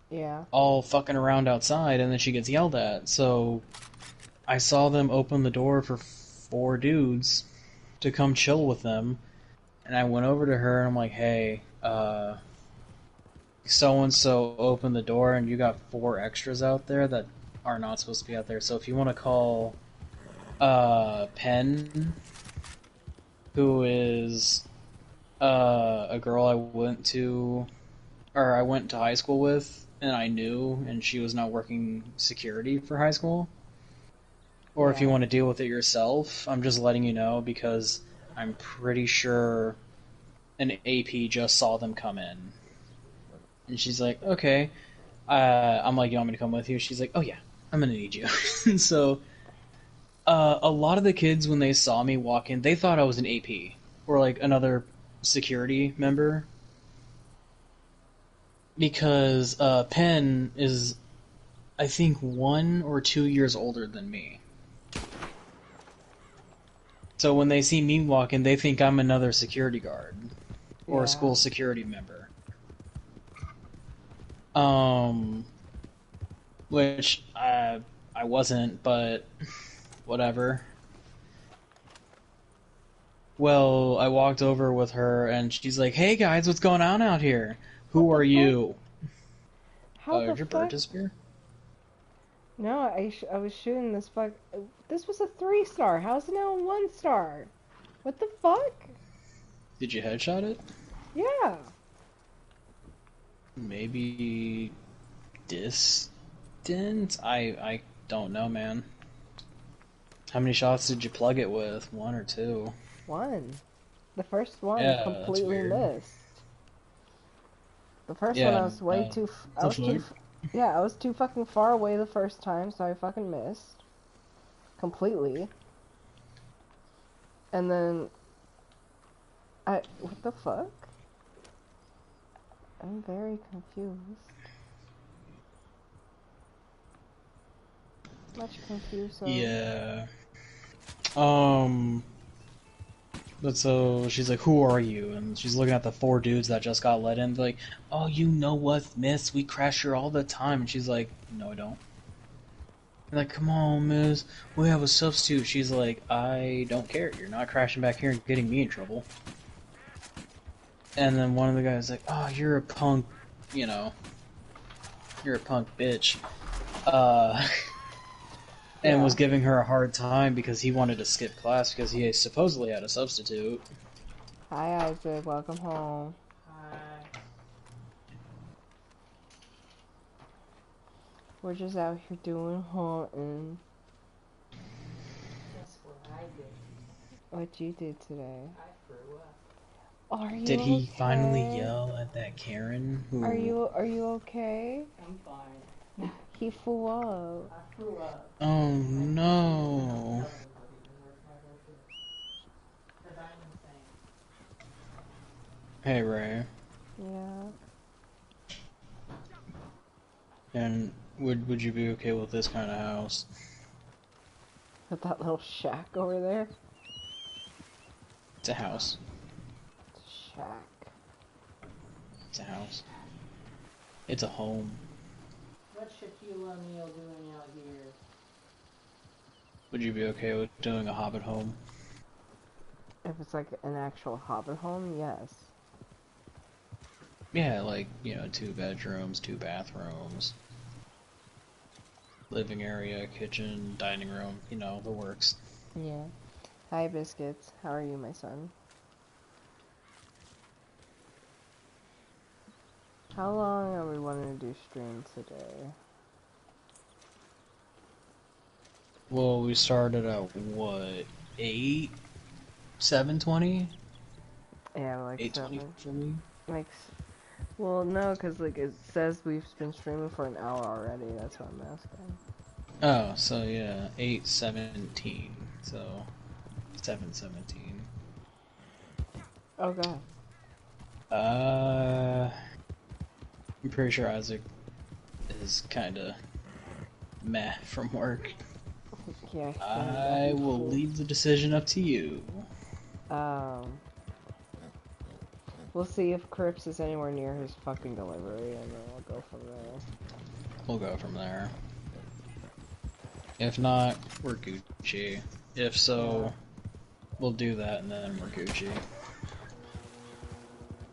Yeah. All fucking around outside, and then she gets yelled at. So I saw them open the door for 4 dudes to come chill with them, and I went over to her and I'm like, hey, so-and-so opened the door and you got 4 extras out there that are not supposed to be out there, so if you want to call Penn, who is a girl I went to high school with, and I knew, and she was not working security for high school. Or if you want to deal with it yourself, I'm just letting you know because I'm pretty sure an AP just saw them come in. And she's like, okay. I'm like, you want me to come with you? She's like, oh yeah, I'm gonna need you. And so, a lot of the kids, when they saw me walk in, they thought I was an AP, or like another security member. Because Penn is, I think, 1 or 2 years older than me. So when they see me walk in, they think I'm another security guard or a school security member. Which I wasn't, but whatever. Well, I walked over with her, and she's like, "Hey guys, what's going on out here? Who are you?" How the Did your fuck? bird disappear? No, I was shooting this fuck. This was a 3-star. How's it now a 1-star? What the fuck? Did you headshot it? Yeah. Maybe distant? I don't know, man. How many shots did you plug it with? 1 or 2? 1. The first one Yeah, that's completely weird. missed. The first Yeah, one I was way no, too. it's a fluke. Yeah, I was too fucking far away the first time, so I fucking missed completely. And then what the fuck? I'm very confused. Much confused. Yeah. But so she's like, "Who are you?" And she's looking at the 4 dudes that just got let in. They're like, "Oh, you know what, miss? We crash here all the time." And she's like, "No, I don't." They're like, "Come on, miss. We have a substitute." She's like, "I don't care. You're not crashing back here and getting me in trouble." And then one of the guys like, "Oh, you're a punk," you know. you're a punk bitch. And Yeah. was giving her a hard time because he wanted to skip class because he supposedly had a substitute. Hi, Isaac. Welcome home. We're just out here doing hunting. Guess what I did? What you did today? I threw up. Are you Did he okay? finally yell at that Karen who... Are you okay? I'm fine. He flew up. I threw up. Oh no. Because I'm insane. Hey Ray. Yeah. And would you be okay with this kind of house? With that little shack over there. It's a house. Shack. It's a house. It's a home. What's Shaquille O'Neal doing out here? Would you be okay with doing a hobbit home? If it's like an actual hobbit home, yes. Yeah, like, 2 bedrooms, 2 bathrooms. Living area, kitchen, dining room, the works. Yeah. Hi, Biscuits. How are you, my son? How long are we wanting to do stream today? Well, we started at, what, 8? 7:20? Yeah, like 8:20 7. for me? Like, well, no, because like it says we've been streaming for an hour already. That's what I'm asking. Oh, so yeah, 8:17. So 7:17. Okay. I'm pretty sure Isaac is kinda meh from work. Yeah. I will leave the decision up to you. We'll see if Crips is anywhere near his fucking delivery, and then we'll go from there. We'll go from there. If not, we're Gucci. If so, we'll do that and then we're Gucci.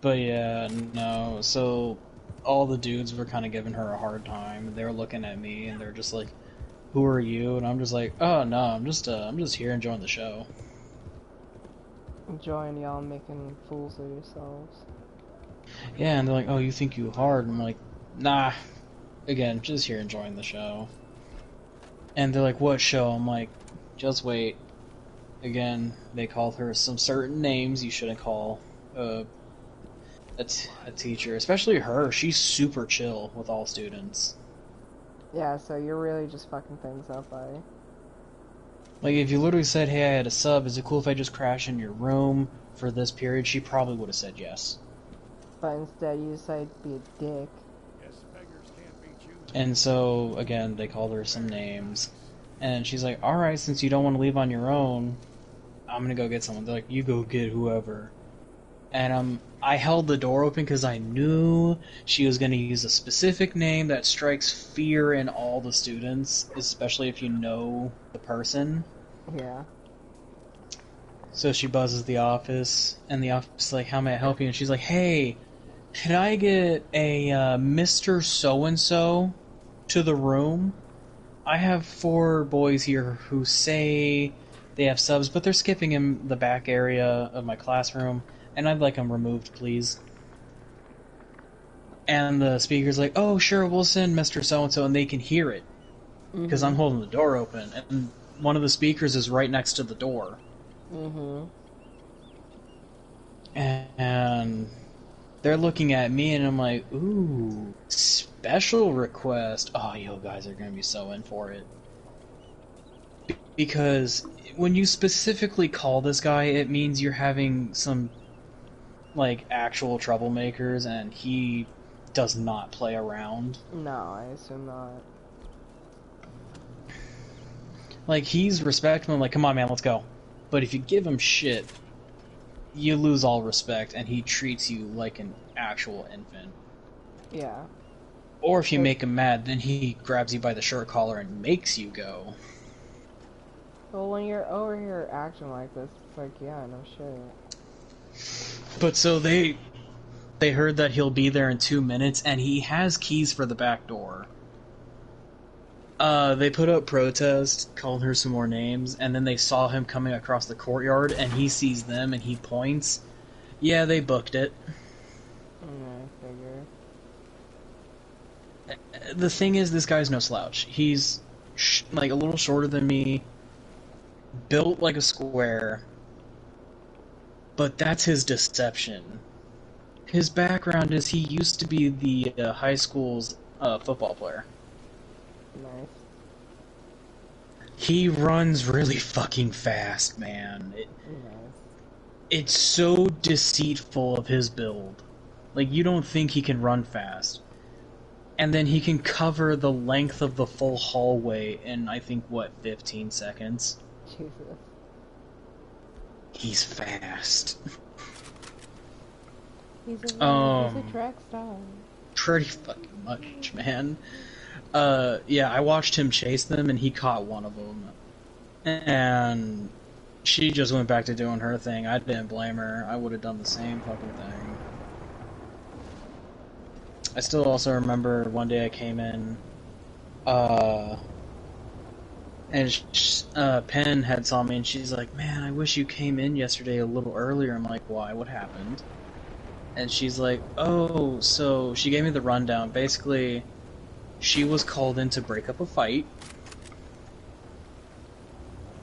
But yeah, no, so all the dudes were kind of giving her a hard time. They were looking at me and they're just like, "Who are you?" And I'm just like, "Oh no, I'm just here enjoying the show." Enjoying y'all making fools of yourselves. Yeah, and they're like, "Oh, you think you hard?" And I'm like, "Nah." Again, just here enjoying the show. And they're like, "What show?" I'm like, "Just wait." Again, they called her some certain names you shouldn't call a teacher, especially her. She's super chill with all students. Yeah, so you're really just fucking things up, buddy. Like, if you literally said, "Hey, I had a sub, is it cool if I just crash in your room for this period?" She probably would have said yes. But instead you decide to be a dick. Guess beggars can't be choosers. And so, again, they called her some names. And she's like, "Alright, since you don't want to leave on your own, I'm gonna go get someone." They're like, "You go get whoever." And I held the door open because I knew she was going to use a specific name that strikes fear in all the students, especially if you know the person. Yeah. So she buzzes the office, and the office is like, "How may I help you?" And she's like, "Hey, could I get a Mr. So-and-so to the room? I have 4 boys here who say they have subs, but they're skipping in the back area of my classroom. And I'd like them removed, please." And the speaker's like, "Oh, sure, we'll send Mr. So-and-so," and they can hear it. Because I'm holding the door open, and one of the speakers is right next to the door. And they're looking at me, and I'm like, "Ooh, special request." Oh, you guys are going to be so in for it. Because when you specifically call this guy, it means you're having some like actual troublemakers, and he does not play around. No, I assume not. Like, he's respectful and like, "Come on, man, let's go." But if you give him shit, you lose all respect, and he treats you like an actual infant. Yeah. Or if you make him mad, then he grabs you by the shirt collar and makes you go. Well, when you're over here acting like this, it's like, yeah, no shit. But so they they heard that he'll be there in 2 minutes, and he has keys for the back door. They put up protests, called her some more names, and then they saw him coming across the courtyard, and he sees them, and he points. Yeah, they booked it. I figure. The thing is, this guy's no slouch. He's, like, a little shorter than me, built like a square, but that's his deception. His background is he used to be the high school's football player. Nice. He runs really fucking fast, man. Nice. It's so deceitful of his build. Like, you don't think he can run fast. And then he can cover the length of the full hallway in, I think, 15 seconds? Jesus. He's fast. He's a track star. Pretty fucking much, man. Yeah, I watched him chase them, and he caught one of them. And she just went back to doing her thing. I didn't blame her. I would have done the same fucking thing. I still also remember one day I came in, and Penn had saw me, and she's like, "Man, I wish you came in yesterday a little earlier." I'm like, "Why? What happened?" And she's like, "Oh," so she gave me the rundown. Basically, she was called in to break up a fight,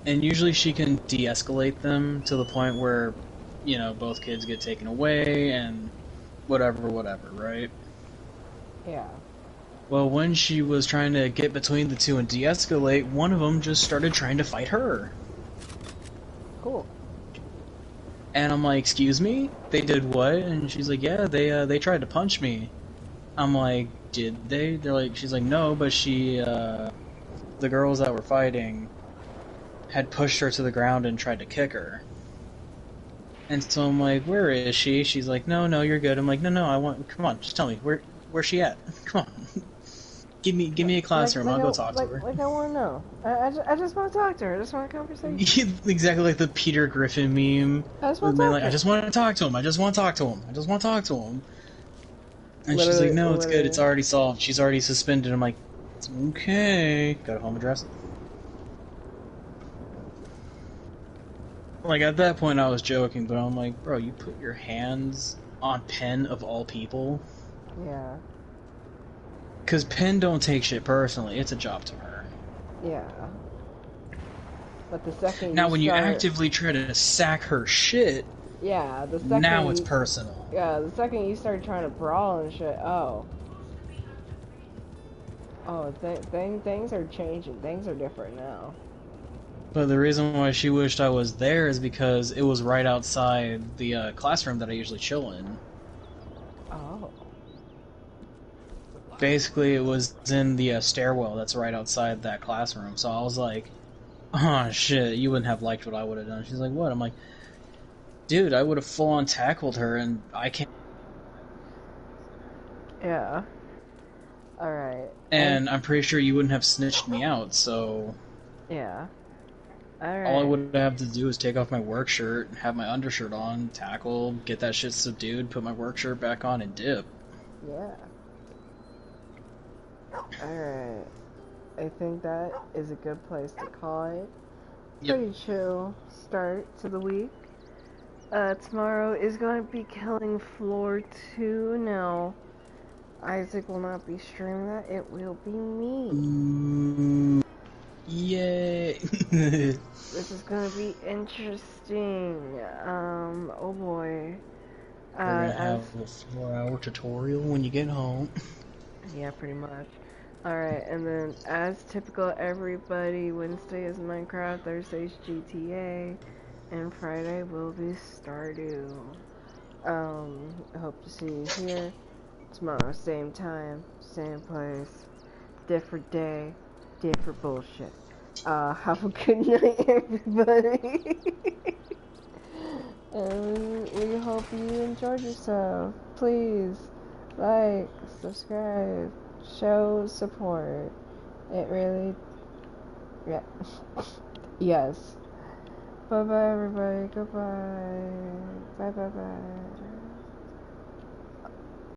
and usually she can de-escalate them to the point where, you know, both kids get taken away and whatever, right? Yeah. Well, when she was trying to get between the two and de-escalate, one of them just started trying to fight her. Cool. And I'm like, "Excuse me? They did what?" And she's like, "Yeah, they tried to punch me." I'm like, "Did they?" They're like, she's like, "No, but the girls that were fighting had pushed her to the ground and tried to kick her." And so I'm like, "Where is she?" She's like, No, you're good." I'm like, No, come on, just tell me, where's she at? Come on. Give me a classroom, I'll go talk to her. Like I want to know. I just want to talk to her. I just want a conversation. Exactly like the Peter Griffin meme. I just want to talk to her. I just want to talk to him. I just want to talk to him. I just want to talk to him. And she's Literally, like, "No, it's good. literally. It's already solved. She's already suspended." I'm like, "Okay." Got a home address? Like, at that point I was joking, but I'm like, "Bro, you put your hands on Penn of all people?" Yeah. Because Penn don't take shit personally. It's a job to her. Yeah. But the second Now, you when you start... actively try to sack her shit, Yeah, the second now it's you... personal. Yeah, the second you start trying to brawl and shit, oh. Oh, things are changing. Things are different now. But the reason why she wished I was there is because it was right outside the classroom that I usually chill in. Oh. Basically, it was in the stairwell that's right outside that classroom. So I was like, "Oh shit, you wouldn't have liked what I would have done." She's like, "What?" I'm like, "Dude, I would have full-on tackled her, and I can't..." Yeah. Alright. And I'm pretty sure you wouldn't have snitched me out, so... Yeah. Alright. All I would have to do is take off my work shirt, have my undershirt on, tackle, get that shit subdued, put my work shirt back on, and dip. Yeah. Alright. I think that is a good place to call it. Yep. Pretty chill start to the week. Tomorrow is going to be Killing Floor 2. Now, Isaac will not be streaming that. It will be me. Yay! This is going to be interesting. Oh boy. We're gonna have a 4-hour tutorial when you get home. Yeah, pretty much. Alright, and then as typical, everybody, Wednesday is Minecraft, Thursday's GTA, and Friday will be Stardew. I hope to see you here tomorrow, same time, same place, different day, different bullshit. Have a good night, everybody. And we hope you enjoyed yourself. Please like, subscribe, show support. It really, yeah. Yes. Bye bye, everybody. Goodbye. Bye bye bye.